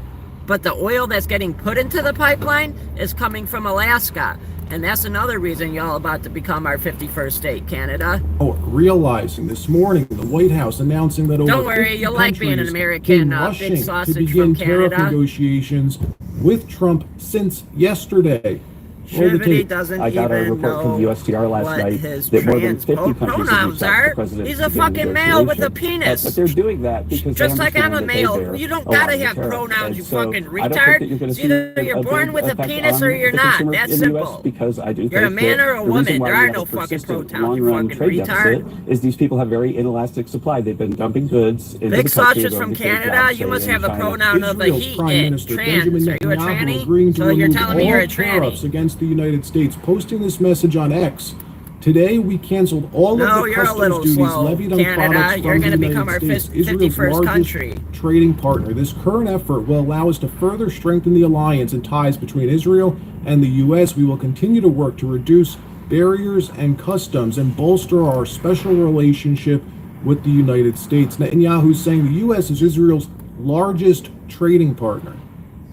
but the oil that's getting put into the pipeline is coming from Alaska. And that's another reason y'all about to become our 51st state, Canada. Oh, realizing this morning the White House announcing that over Don't worry, 50 you'll like being an countries American, been rushing big sausage to begin from tariff Canada. negotiations with Trump since yesterday. Shivity doesn't I got a even report from know the USTR last what night his that more than trans 50 countries have pronouns reached out to are. the president. He's to a begin fucking male with a negotiations. penis. But they're doing that because Just they like I'm a understand that they male. bear You don't a lot gotta of the have tariff. pronouns, And you so fucking I don't think retard. that you're gonna It's see either you're a born big with a effect penis on or you're the not. consumer That's in the US simple. because I do You're a think man that or a the reason woman. why There we are have no a fucking persistent pronouns, you long-run fucking trade retard. deficit is these people have very inelastic supply. They've been dumping goods into Big the country. sausage from Canada, you must have a pronoun of a Israel's he, Prime Minister Benjamin trans. Are you a Netanyahu tranny? agreeing to So you're remove telling me you're all a tranny? tariffs against the United States, posting this message on X. Today, we canceled all No, of the you're a customs little duties slow, levied on Canada. products You're from gonna the become United our States, Israel's 51st largest country. trading partner. This current effort will allow us to further strengthen the alliance and ties between Israel and the U.S. We will continue to work to reduce barriers and customs and bolster our special relationship with the United States. Netanyahu is saying the U.S. is Israel's largest trading partner.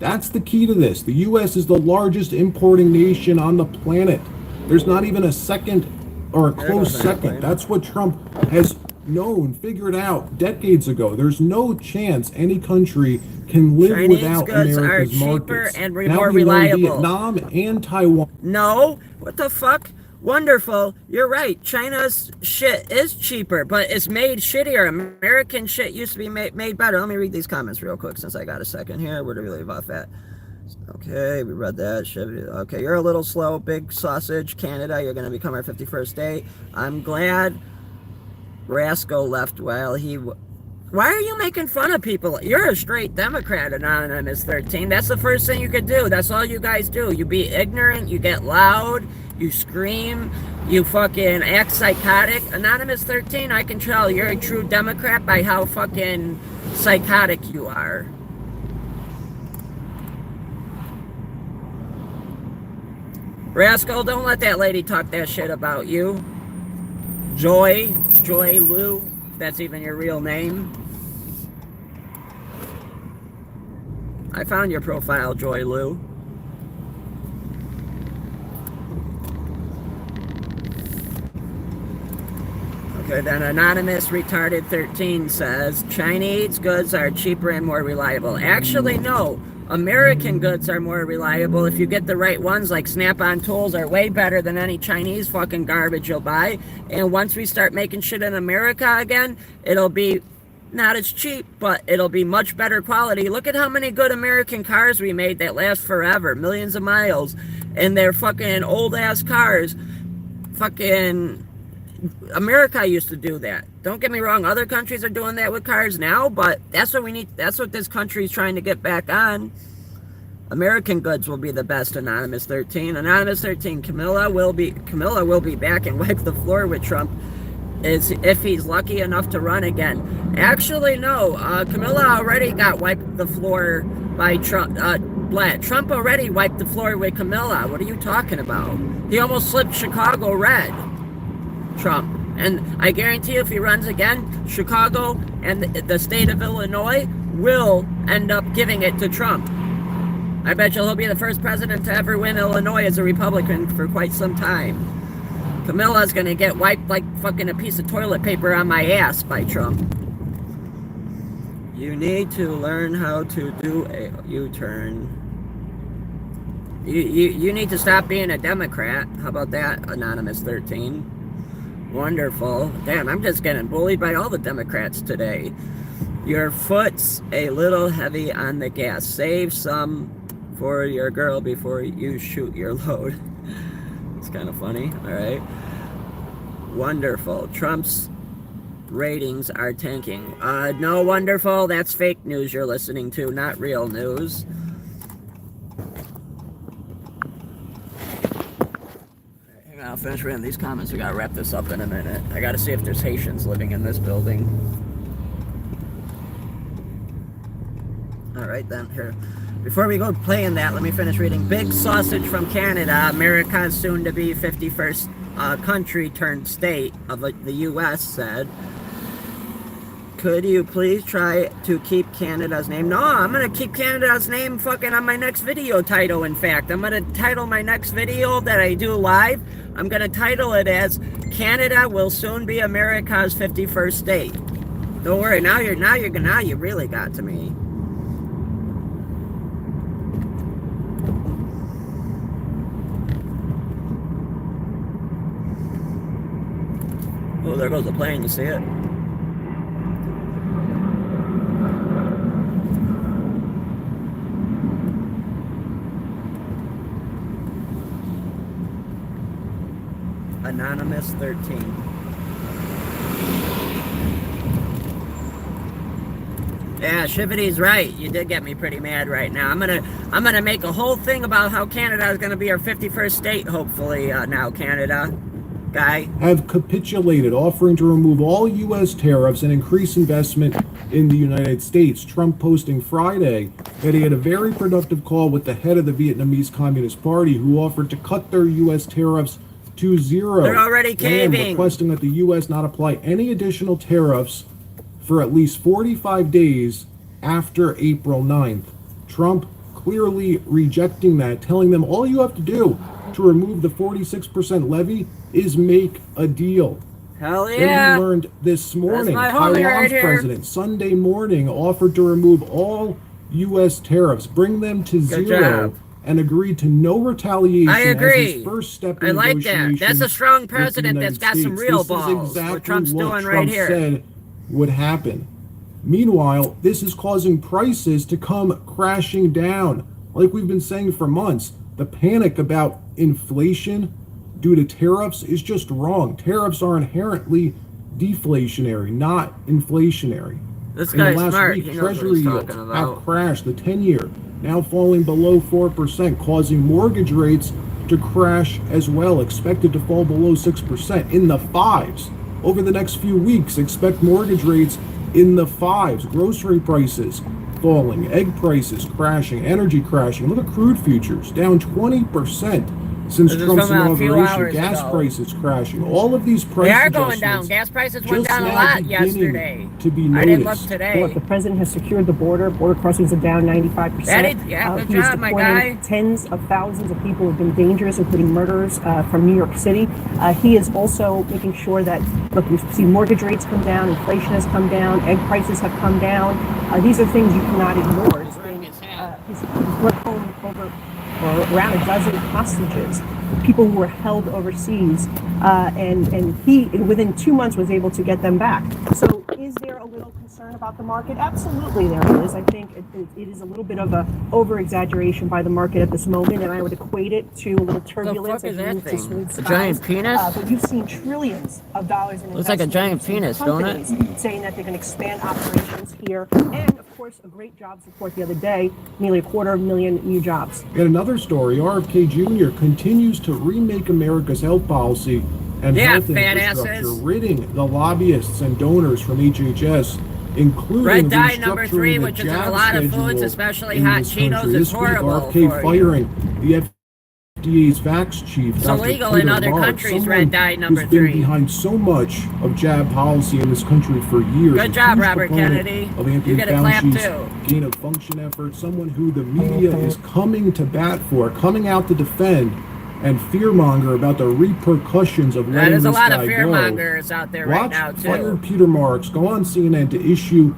That's the key to this. The U.S. is the largest importing nation on the planet. There's not even a second or a close second. That's what Trump has known, figured out decades ago. There's no chance any country can live Chinese without goods are America's cheaper markets. and Now more we know reliable. Vietnam and Taiwan. No, what the fuck? Wonderful. You're right. China's shit is cheaper, but it's made shittier. American shit used to be made better. Let me read these comments real quick since I got a second here. Where do we leave off at? Okay, we read that. Okay, you're a little slow, big sausage. Canada, you're going to become our 51st state. I'm glad Rascal left while he... Why are you making fun of people? You're a straight Democrat, Anonymous 13. That's the first thing you could do. That's all you guys do. You be ignorant, you get loud, you scream, you fucking act psychotic. Anonymous 13, I can tell you're a true Democrat by how fucking psychotic you are. Rascal, don't let that lady talk that shit about you. Joy Lou, if that's even your real name. I found your profile, Joy Lou. Okay, then Anonymous Retarded 13 says, Chinese goods are cheaper and more reliable. Actually, no. American goods are more reliable if you get the right ones, like Snap-on tools are way better than any Chinese fucking garbage you'll buy. And once we start making shit in America again, it'll be not as cheap, but it'll be much better quality. Look at how many good American cars we made that last forever, millions of miles. And they're fucking old-ass cars. Fucking... America used to do that. Don't get me wrong, other countries are doing that with cars now, but that's what we need. That's what this country is trying to get back on. American goods will be the best, Anonymous 13. Anonymous 13, Camilla will be back and wipe the floor with Trump is if he's lucky enough to run again. Actually, no. Camilla already got wiped the floor by Trump. Trump already wiped the floor with Camilla. What are you talking about? He almost slipped Chicago red. Trump. And I guarantee you if he runs again, Chicago and the state of Illinois will end up giving it to Trump. I bet you he'll be the first president to ever win Illinois as a Republican for quite some time. Camilla's gonna get wiped like fucking a piece of toilet paper on my ass by Trump. You need to learn how to do a U-turn. You need to stop being a Democrat. How about that, Anonymous 13? Wonderful. Damn, I'm just getting bullied by all the Democrats today. Your foot's a little heavy on the gas. Save some for your girl before you shoot your load. It's kind of funny. All right. Wonderful. Trump's ratings are tanking. No, wonderful. That's fake news you're listening to, not real news. I'll finish reading these comments. We gotta wrap this up in a minute. I gotta see if there's Haitians living in this building. Alright then, here. Before we go playing that, let me finish reading. Big Sausage from Canada, America's soon-to-be 51st country turned state of the U.S. said, could you please try to keep Canada's name? No, I'm gonna keep Canada's name fucking on my next video title, in fact. I'm gonna title my next video that I do live, I'm gonna title it as Canada will soon be America's 51st state. Don't worry, now you really got to me. Oh, there goes the plane, you see it? Anonymous 13. Yeah, Shivity's right. You did get me pretty mad right now. I'm gonna make a whole thing about how Canada is gonna be our 51st state, hopefully, now, Canada. Guy. Have capitulated, offering to remove all U.S. tariffs and increase investment in the United States. Trump posting Friday that he had a very productive call with the head of the Vietnamese Communist Party, who offered to cut their U.S. tariffs to zero. They're already caving. And requesting that the U.S. not apply any additional tariffs for at least 45 days after April 9th. Trump clearly rejecting that, telling them all you have to do to remove the 46% levy is make a deal. Hell yeah. Then we learned this morning, Taiwan's president, Sunday morning, offered to remove all U.S. tariffs, bring them to zero, and agreed to no retaliation. I agree. As his first step in I like that. That's a strong president that's got some real balls. This is exactly what Trump's doing Trump right here. Said would happen. Meanwhile, this is causing prices to come crashing down. Like we've been saying for months, the panic about inflation due to tariffs is just wrong. Tariffs are inherently deflationary, not inflationary. This guy's in the last smart. week, He knows Treasury what he's yields talking have about. crashed. The 10-year now falling below 4%, causing mortgage rates to crash as well, expected to fall below 6%, in the 5s. Over the next few weeks, expect mortgage rates in the 5s. Grocery prices falling, egg prices crashing, energy crashing. Look at crude futures, down 20% since Trump's inauguration. Gas prices crashing. All of these price They are going adjustments down. Gas prices went just down a now lot beginning yesterday. to be I didn't look noticed. today. Look, the president has secured the border. Border crossings are down 95%. Good He is job, my deporting guy. tens of thousands of people who have been dangerous, including murderers from New York City. He is also making sure that, look, we've seen mortgage rates come down, inflation has come down, egg prices have come down. These are things you cannot ignore. He's brought home around a dozen hostages, people who were held overseas, and he, within 2 months, was able to get them back. So is there a little concern about the market? Absolutely there is. I think it is a little bit of a over-exaggeration by the market at this moment, and I would equate it to a little turbulence. The fuck is as we that move to thing? smooth A skies. giant penis? But you've seen trillions of dollars in Looks like a investment giant from penis, don't it? companies saying that they're going to expand operations here, and of course, a great jobs report the other day, nearly 250,000 new jobs. In another story, RFK Jr. continues to remake America's health policy and health infrastructure, ridding the lobbyists and donors from HHS, including Red dye number restructuring 3, the which is in a jab lot of schedule foods, especially in hot this Cheetos, country. is This week, horrible RFK for you. firing the FDA's vax chief, It's Dr. illegal Peter in other Marks, countries, someone red dye number who's been 3. behind so much of jab policy in this country for years. Good A job, huge Robert proponent Kennedy. Of Anthony You get a clap, Fauci's too. gain of function effort, someone who the media is coming to bat for, coming out to defend and fearmonger about the repercussions of letting There's a this lot guy of go. fearmongers out there right now, too. Fired Peter Marks go on CNN to issue,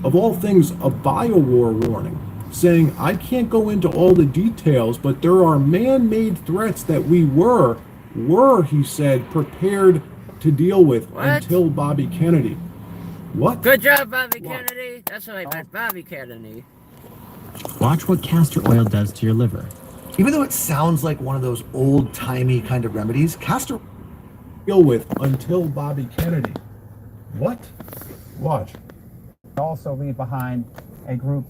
of all things, a biowar warning, saying, I can't go into all the details, but there are man-made threats that we were, he said, prepared to deal with until Bobby Kennedy. What? Good job, Bobby Kennedy. That's what I meant, Bobby Kennedy. Watch what castor oil does to your liver. Even though it sounds like one of those old-timey kind of remedies, castor deal with until Bobby Kennedy. What? Watch. Also leave behind a group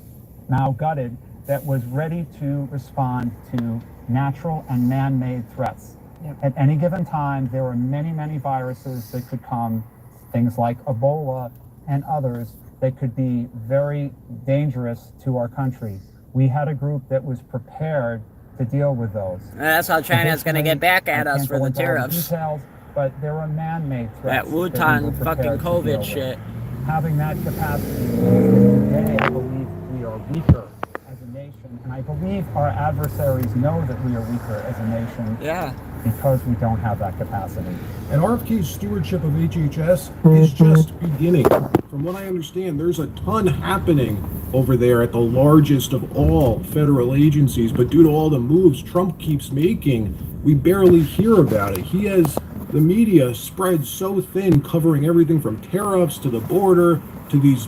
now gutted that was ready to respond to natural and man-made threats. At any given time, there are many, many viruses that could come, things like Ebola and others that could be very dangerous to our country. We had a group that was prepared to deal with those. That's how China's going to get back at us for the tariffs. Details, but there are man-made threats. That Wuhan fucking COVID shit. Having that capacity, today I believe we are weaker as a nation, and I believe our adversaries know that we are weaker as a nation. Yeah. Because we don't have that capacity. And RFK's stewardship of HHS is just beginning. From what I understand, there's a ton happening over there at the largest of all federal agencies, but due to all the moves Trump keeps making, we barely hear about it. He has the media spread so thin, covering everything from tariffs to the border to these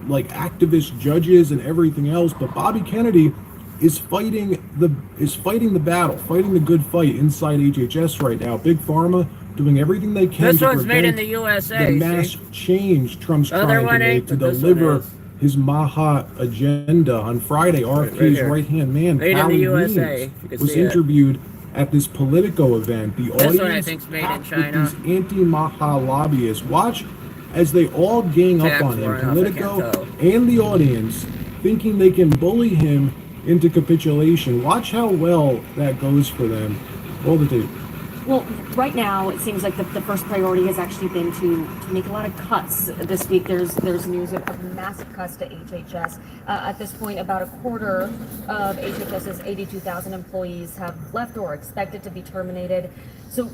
like activist judges and everything else. But Bobby Kennedy is fighting the battle, fighting the good fight inside HHS right now. Big Pharma doing everything they can This to one's made in prevent the USA. the mass change Trump's Other trying to one make ain't, to but this deliver one is. his Maha agenda. On Friday, RFK's here. right-hand man, Made in the Pally USA, Williams, if you could was see it. interviewed at this Politico event. The This one I audience think's made in packed China. with these anti-Maha lobbyists. Watch as they all gang up on him, Politico and the audience, thinking they can bully him into capitulation. Watch how well that goes for them. Roll the tape. Well, right now it seems like the first priority has actually been to make a lot of cuts this week. There's news of massive cuts to HHS. At this point, about a quarter of HHS's 82,000 employees have left or are expected to be terminated. So,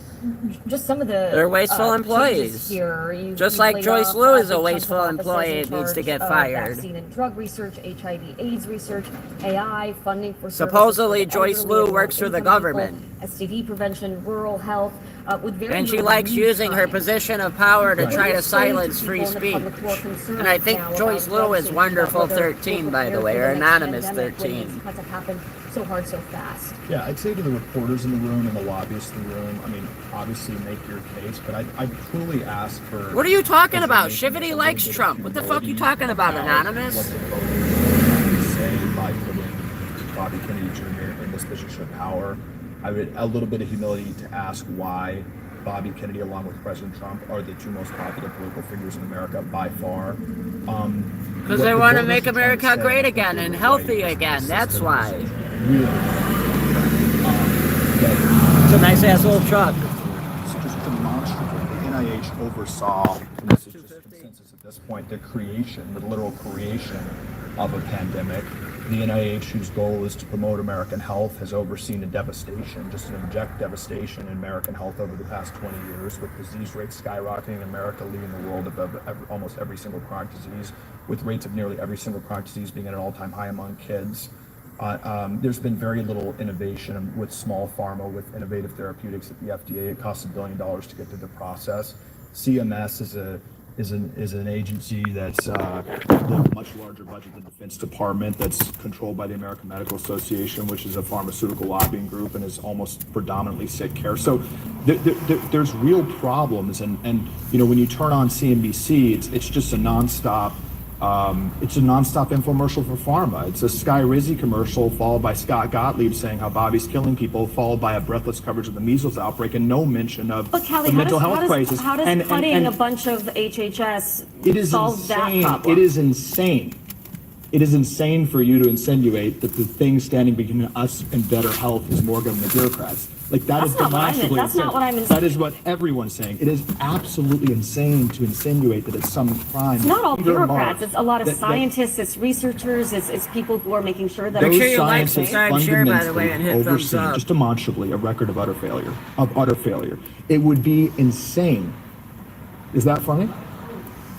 just some of the They're wasteful changes employees. here. Just You've like laid Joyce off, Liu is a big chunk wasteful of offices employee in that needs to charge get of fired. Vaccine and drug research, HIV/AIDS research, AI funding for services Supposedly, for the Joyce elderly Liu and works for the low-income people, government. STD prevention, rural health, with very And she little likes lead using her time. position of power to What try do you to say silence to free people in the speech. public who are concerned And I think now Joyce about Liu is vaccines, Wonderful about whether 13, we're by the prepared way, for or the next Anonymous pandemic when 13. these cuts have happened so hard, so fast. Yeah, I'd say to the reporters in the room and the lobbyists in the room, I mean, obviously make your case, but I'd truly ask for... What are you talking about? Shivity likes Trump. What the fuck are you talking about, Anonymous? What the voters would say by putting Bobby Kennedy Jr. in this position of power. I would a little bit of humility to ask why Bobby Kennedy, along with President Trump, are the two most popular political figures in America by far. Because they want to make America great again and healthy again. That's why. It's a nice ass little truck. So just demonstrably, the NIH oversaw, and this is just consensus at this point, the literal creation of a pandemic. The NIH, whose goal is to promote American health, has overseen a devastation, just an abject devastation in American health over the past 20 years, with disease rates skyrocketing in America, leading the world above almost every single chronic disease, with rates of nearly every single chronic disease being at an all-time high among kids. There's been very little innovation with small pharma, with innovative therapeutics at the FDA. It costs $1 billion to get through the process. CMS is an agency that's a much larger budget than the Defense Department, that's controlled by the American Medical Association, which is a pharmaceutical lobbying group and is almost predominantly sick care. So there's real problems, and you know, when you turn on CNBC, it's just a nonstop. It's a nonstop infomercial for pharma. It's a Sky Rizzi commercial followed by Scott Gottlieb saying how Bobby's killing people, followed by a breathless coverage of the measles outbreak and no mention of But Callie, the mental health crisis. How does And cutting a bunch of HHS it is solve that insane. problem? It is insane. It is insane for you to insinuate that the thing standing between us and better health is more government bureaucrats. Like that That's is not what I meant. demonstrably That's not insane. what I'm That is what everyone's saying. It is absolutely insane to insinuate that it's some crime. It's not all Peter bureaucrats. Marks, It's a lot of that- scientists. It's researchers. It's people who are making sure that Make sure Those you like, scientists subscribe, share, by the way, and hit thumbs overseen, up. just demonstrably, a record of utter failure. It would be insane. Is that funny?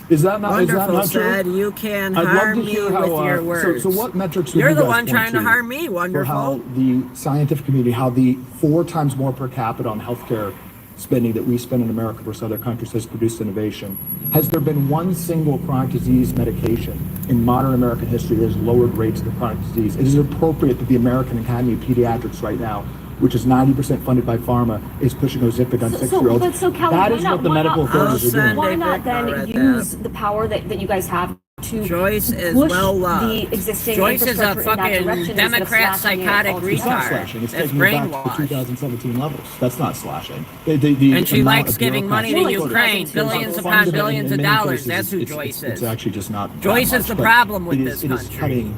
Is that not? Wonderful, is that not true? said. You can I'd love harm to me hear how, with your words. So what metrics would You're you the guys one point trying to harm me, for Wonderful. how the scientific community, how the 4 times more per capita on healthcare spending that we spend in America versus other countries has produced innovation? Has there been one single chronic disease medication in modern American history that has lowered rates of chronic disease? It is appropriate that the American Academy of Pediatrics right now, which is 90% funded by pharma, is pushing Ozempic on 6-year-olds. So Kelly, That why is not, what the why medical not, authorities are doing. Why not then use the power that you guys have to Joyce is push well loved. the existing Joyce is a infrastructure in that fucking direction instead of Democrat slashing it psychotic altogether. It's not retard. slashing. It's That's taking it back to brainwashed. 2017 levels. That's not slashing. The And she amount likes of giving money to bureaucracy- Ukraine, billions upon billions of dollars. That's who Joyce It's is. actually just not. that Joyce much, is the but problem with it this it is country. cutting.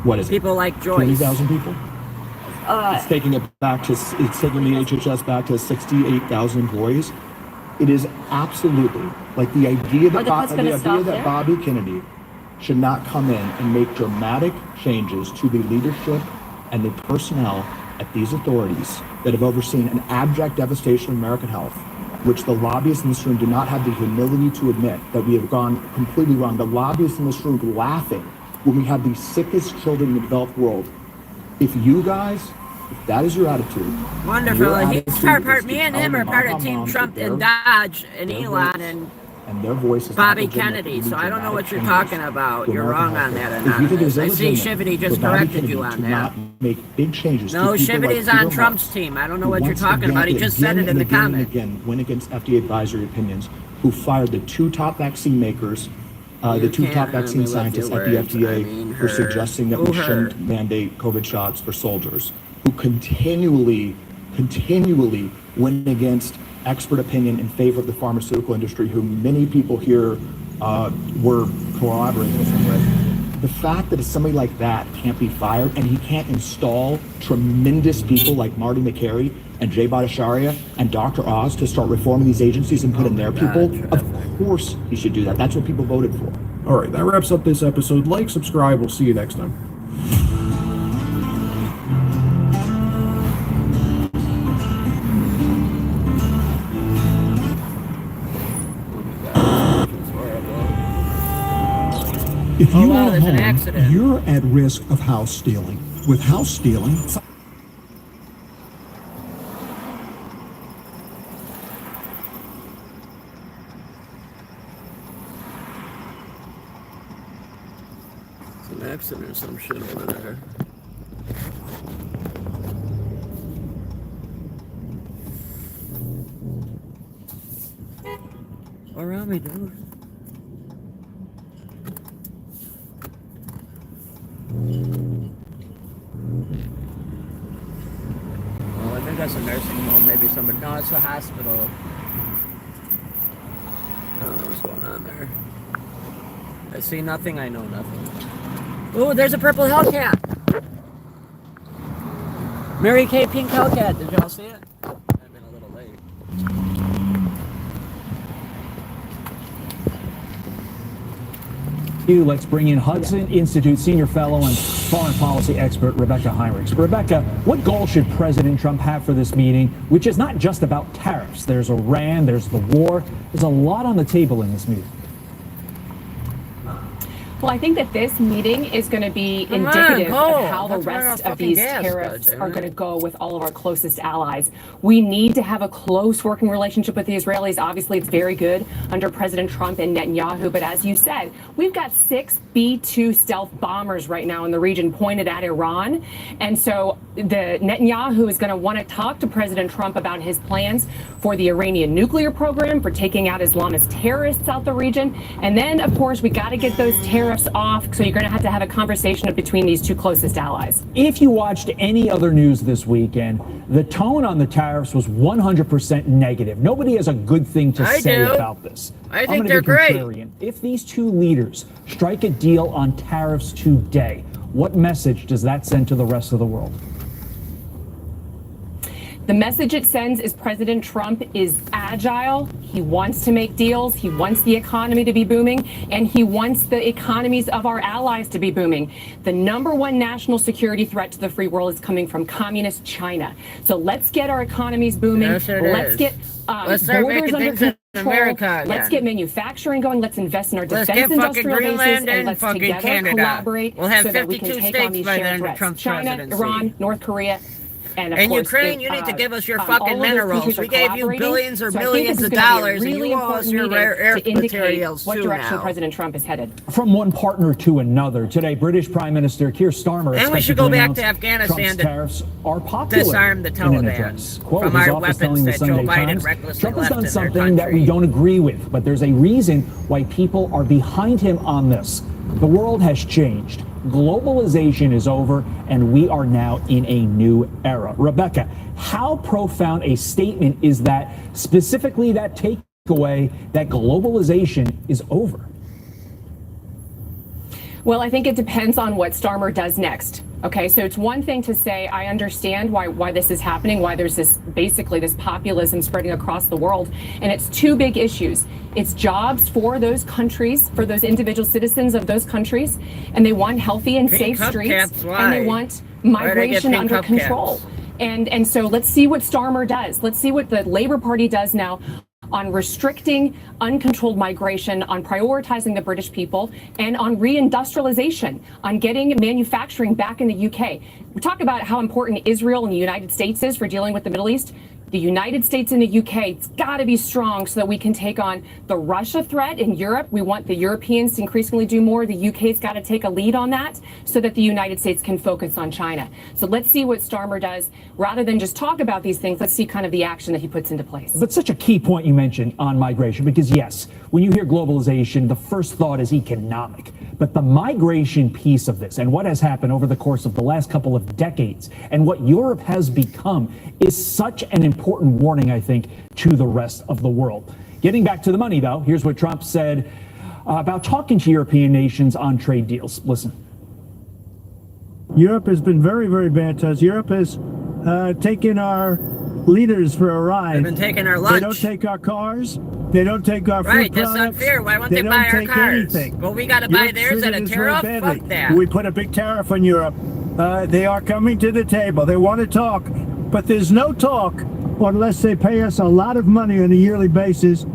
What is it? People like Joyce. 20,000 people. It's taking it back to. It's taking the HHS back to 68,000 employees. It is absolutely like the idea Are that the cuts gonna stop there? Bobby Kennedy should not come in and make dramatic changes to the leadership and the personnel at these authorities that have overseen an abject devastation of American health, which the lobbyists in this room do not have the humility to admit that we have gone completely wrong. The lobbyists in this room laughing when we have the sickest children in the developed world. If you guys, if that is your attitude, Wonderful. your And attitude me is and to him tell are part the of Team moms Trump that and their- Dodge and their Elon voice- and their voice is Bobby not legitimate. Kennedy. We So I don't know what dramatic you're changes talking about. to You're American wrong on healthcare. that, If you think it is Anonymous. I see illegitimate Shivity just for Bobby corrected Kennedy you on to that. not make big changes. No, to people like Shivity's on Peter Trump's Marks, team. I don't know who what you're once talking again- about. He just said again it in the and again and comment. again went against FDA advisory opinions, who fired the two top vaccine makers, the You two can't top have me vaccine with scientists your at the words. FDA I mean for her. suggesting that we Who her? shouldn't mandate COVID shots for soldiers, who continually went against expert opinion in favor of the pharmaceutical industry, who many people here were collaborating with him with. The fact that somebody like that can't be fired and he can't install tremendous people like Marty McCary and Jay Bhattacharya and Dr. Oz to start reforming these agencies and put in their people, of course he should do that. That's what people voted for. All right, that wraps up this episode. Like, subscribe. We'll see you next time. If you wow, own a there's an home, accident. you're at risk of house stealing. With house stealing, It's an accident or some shit over there. Around me, dude. Oh, I think that's a nursing home. Maybe somebody. No, it's a hospital. I don't know what's going on there. I see nothing. I know nothing. Ooh, there's a purple Hellcat. Mary Kay pink Hellcat. Did y'all see it? I've been a little late. Let's bring in Hudson Institute senior fellow and foreign policy expert Rebecca Heinrichs. Rebecca, what goal should President Trump have for this meeting, which is not just about tariffs? There's Iran, there's the war, there's a lot on the table in this meeting. Well, I think that this meeting is going to be Come on, indicative go. of how the Let's run out rest of of fucking these gas, tariffs God damn are it. going to go with all of our closest allies. We need to have a close working relationship with the Israelis. Obviously, it's very good under President Trump and Netanyahu. But as you said, we've got 6 B-2 stealth bombers right now in the region pointed at Iran. And so the Netanyahu is going to want to talk to President Trump about his plans for the Iranian nuclear program, for taking out Islamist terrorists out the region. And then, of course, we got to get those tariffs off. So you're going to have a conversation between these two closest allies. If you watched any other news this weekend, the tone on the tariffs was 100% negative. Nobody has a good thing to say do. about this. I I'm think gonna they're be great. contrarian. If these two leaders strike a deal on tariffs today, what message does that send to the rest of the world? The message it sends is President Trump is agile. He wants to make deals. He wants the economy to be booming, and he wants the economies of our allies to be booming. The #1 national security threat to the free world is coming from communist China. So let's get our economies booming. Yes, it Let's is. get Let's start borders making under things in control. America Let's again. get manufacturing going. Let's invest in our Let's defense get fucking industrial bases, Greenland and and let's fucking together Canada. collaborate We'll have so that we 52 can take states on these by the shared end of threats. Trump's China, presidency. Iran, North Korea. And, of In course, Ukraine, you need to give us your fucking all of those minerals. countries are We gave you collaborating. billions or So I think millions this of is gonna be a dollars, and really you owe us important your meeting rare earth to indicate materials what too direction now. President Trump is headed. From one partner to another, today, British Prime Minister Keir Starmer And we expected should go to back announce to Afghanistan Trump's to tariffs are popular disarm the in an Taliban address. Quote, from his our office weapons telling the that Joe Sunday Biden Times, recklessly Trump has left done in their something that we country. don't agree with, but there's a reason why people are behind him on this. The world has changed. Globalization is over, and we are now in a new era. Rebecca, how profound a statement is that, specifically that takeaway that globalization is over? Well, I think it depends on what Starmer does next. Okay, so it's one thing to say, I understand why this is happening, why there's this populism spreading across the world. And it's two big issues. It's jobs for those countries, for those individual citizens of those countries, and they want healthy and Pink safe streets, cupcakes, and they why? want Why do they get migration pink under cupcakes? control. And so let's see what Starmer does. Let's see what the Labour Party does now on restricting uncontrolled migration, on prioritizing the British people, and on reindustrialization, on getting manufacturing back in the UK. We talk about how important Israel and the United States is for dealing with the Middle East. The United States and the UK, it's got to be strong so that we can take on the Russia threat in Europe. We want the Europeans to increasingly do more. The UK's got to take a lead on that so that the United States can focus on China. So let's see what Starmer does. Rather than just talk about these things, let's see kind of the action that he puts into place. But such a key point you mentioned on migration, because yes, when you hear globalization, the first thought is economic. But the migration piece of this and what has happened over the course of the last couple of decades and what Europe has become is such an important warning, I think, to the rest of the world. Getting back to the money, though, here's what Trump said about talking to European nations on trade deals. Listen. Europe has been very, very bad to us. Europe has taken our leaders for a ride. They've been taking our They lunch. don't take our cars. They don't take our Right, food that's products. unfair. Why won't they don't buy our take cars? anything. Well, we gotta buy Europe theirs at a treated us very tariff? badly. Fuck that. We put a big tariff on Europe. They are coming to the table. They want to talk, but there's no talk unless they pay us a lot of money on a yearly basis.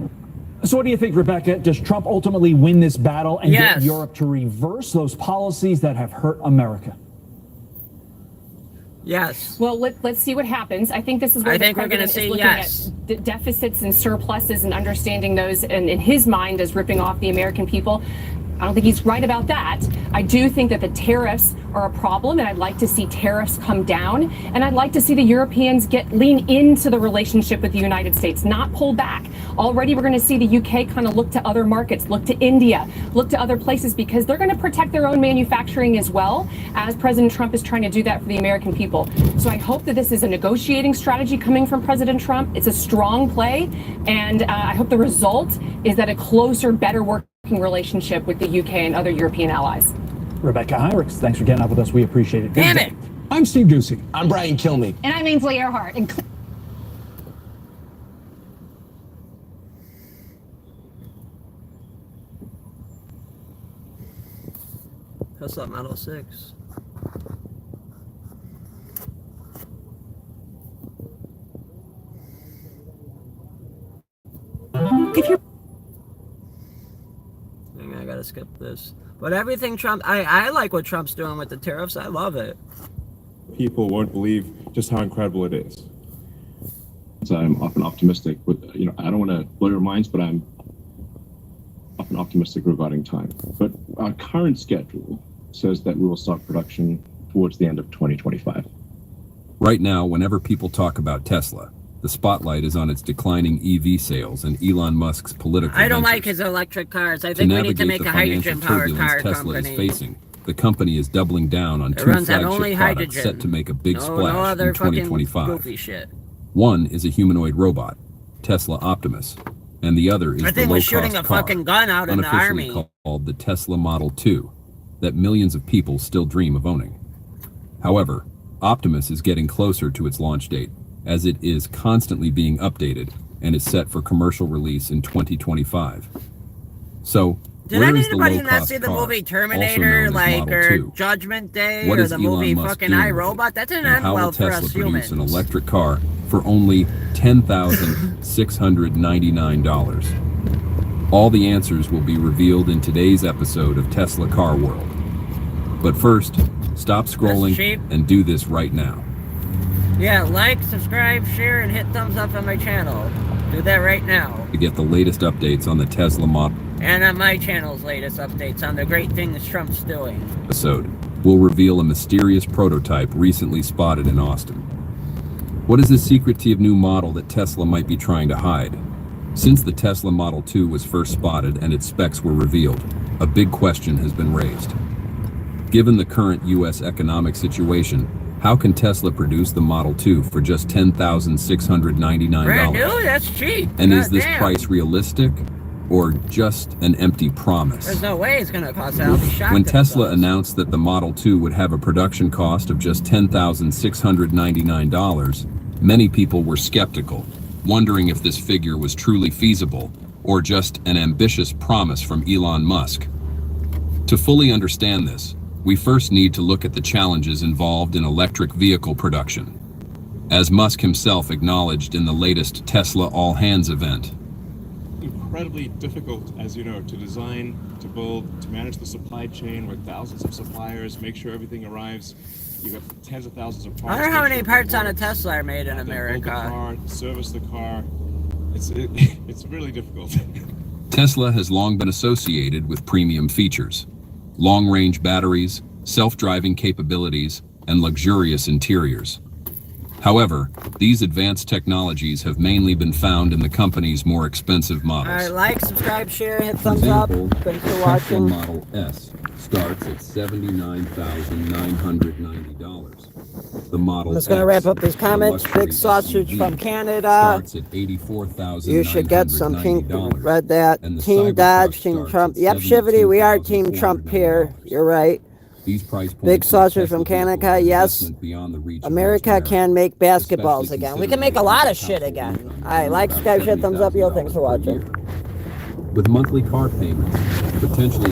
So what do you think, Rebecca? Does Trump ultimately win this battle and Yes. get Europe to reverse those policies that have hurt America? Yes. Well, let's see what happens. I think this is where I the think we're gonna president say is looking yes. at deficits and surpluses and understanding those, and in his mind, as ripping off the American people. I don't think he's right about that. I do think that the tariffs are a problem, and I'd like to see tariffs come down, and I'd like to see the Europeans lean into the relationship with the United States, not pull back. Already we're going to see the UK kind of look to other markets, look to India, look to other places, because they're going to protect their own manufacturing as well, as President Trump is trying to do that for the American people. So I hope that this is a negotiating strategy coming from President Trump. It's a strong play, and I hope the result is that a closer, better working relationship with the UK and other European allies. Rebecca Heinrichs, thanks for getting up with us. We appreciate it. Damn it! I'm Steve Doocy. I'm Brian Kilmeade. And I'm Ainsley Earhart. And Tesla Model 6. If you're I gotta skip this. But everything Trump, I like what Trump's doing with the tariffs. I love it. People won't believe just how incredible it is. So I'm often optimistic, but I don't want to blow your minds, but I'm often optimistic regarding time. But our current schedule says that we will start production towards the end of 2025. Right now, whenever people talk about Tesla, the spotlight is on its declining EV sales and Elon Musk's political I don't ventures. like his electric cars. I To think we need to navigate make the a financial hydrogen-powered turbulence car Tesla is company. facing, the company is doubling down on It two runs on flagship only products hydrogen. set to make a big No splash other in fucking 2025. goofy shit. One is a humanoid robot, Tesla Optimus, and the other is That the thing was low-cost shooting a car, fucking gun out in the unofficially army. called the Tesla Model 2, that millions of people still dream of owning. However, Optimus is getting closer to its launch date, as it is constantly being updated and is set for commercial release in 2025. So, Did where is the anybody not low-cost see the car, movie also Terminator, known as like, Model or 2? Judgment Day, What or is the Elon movie Musk fucking doing I, with it? Robot? That didn't And end how well will for Tesla us produce an humans. electric car for only $10,699? All the answers will be revealed in today's episode of Tesla Car World. But first, stop scrolling cheap. and do this right now. Yeah, like, subscribe, share, and hit thumbs up on my channel. Do that right now. To get the latest updates on the Tesla Model And on my channel's latest updates on the great things Trump's doing. episode, will reveal a mysterious prototype recently spotted in Austin. What is the secretive new model that Tesla might be trying to hide? Since the Tesla Model 2 was first spotted and its specs were revealed, a big question has been raised. Given the current U.S. economic situation, how can Tesla produce the Model 2 for just $10,699? Brand new? That's cheap. And is this Goddamn. price realistic or just an empty promise? There's no way it's gonna cost that. I'll be shocked. When if it Tesla does. announced that the Model 2 would have a production cost of just $10,699, many people were skeptical, wondering if this figure was truly feasible or just an ambitious promise from Elon Musk. To fully understand this, we first need to look at the challenges involved in electric vehicle production. As Musk himself acknowledged in the latest Tesla All Hands event, incredibly difficult, as you know, to design, to build, to manage the supply chain with thousands of suppliers, make sure everything arrives. You got tens of thousands of parts. I wonder how make many sure parts on a works, Tesla are made in then build the America. car, service the car. It's really difficult. Tesla has long been associated with premium features, long-range batteries, self-driving capabilities, and luxurious interiors. However, these advanced technologies have mainly been found in the company's more expensive models. Alright, like, subscribe, share, hit For thumbs up. example, Thanks for Tesla watching. Model S starts at $79,990. The Model I'm just gonna X, wrap up these the comments. luxury Big sausage SUV, from Canada. starts at $84,990. You should get some pink. Read that. And the Team Cybertruck Dodge, Team starts Trump. at Yep, Shivity, we are Team Trump here. You're right. These price points Big of sausage Tesla from vehicles Canada. are Yes. investment beyond the reach of America most can make basketballs especially again. We considering can make a the lot of household shit again. income Alright, like, about subscribe, share, thumbs up, yo. $70,000 Thanks for per watching. year. With monthly car payments potentially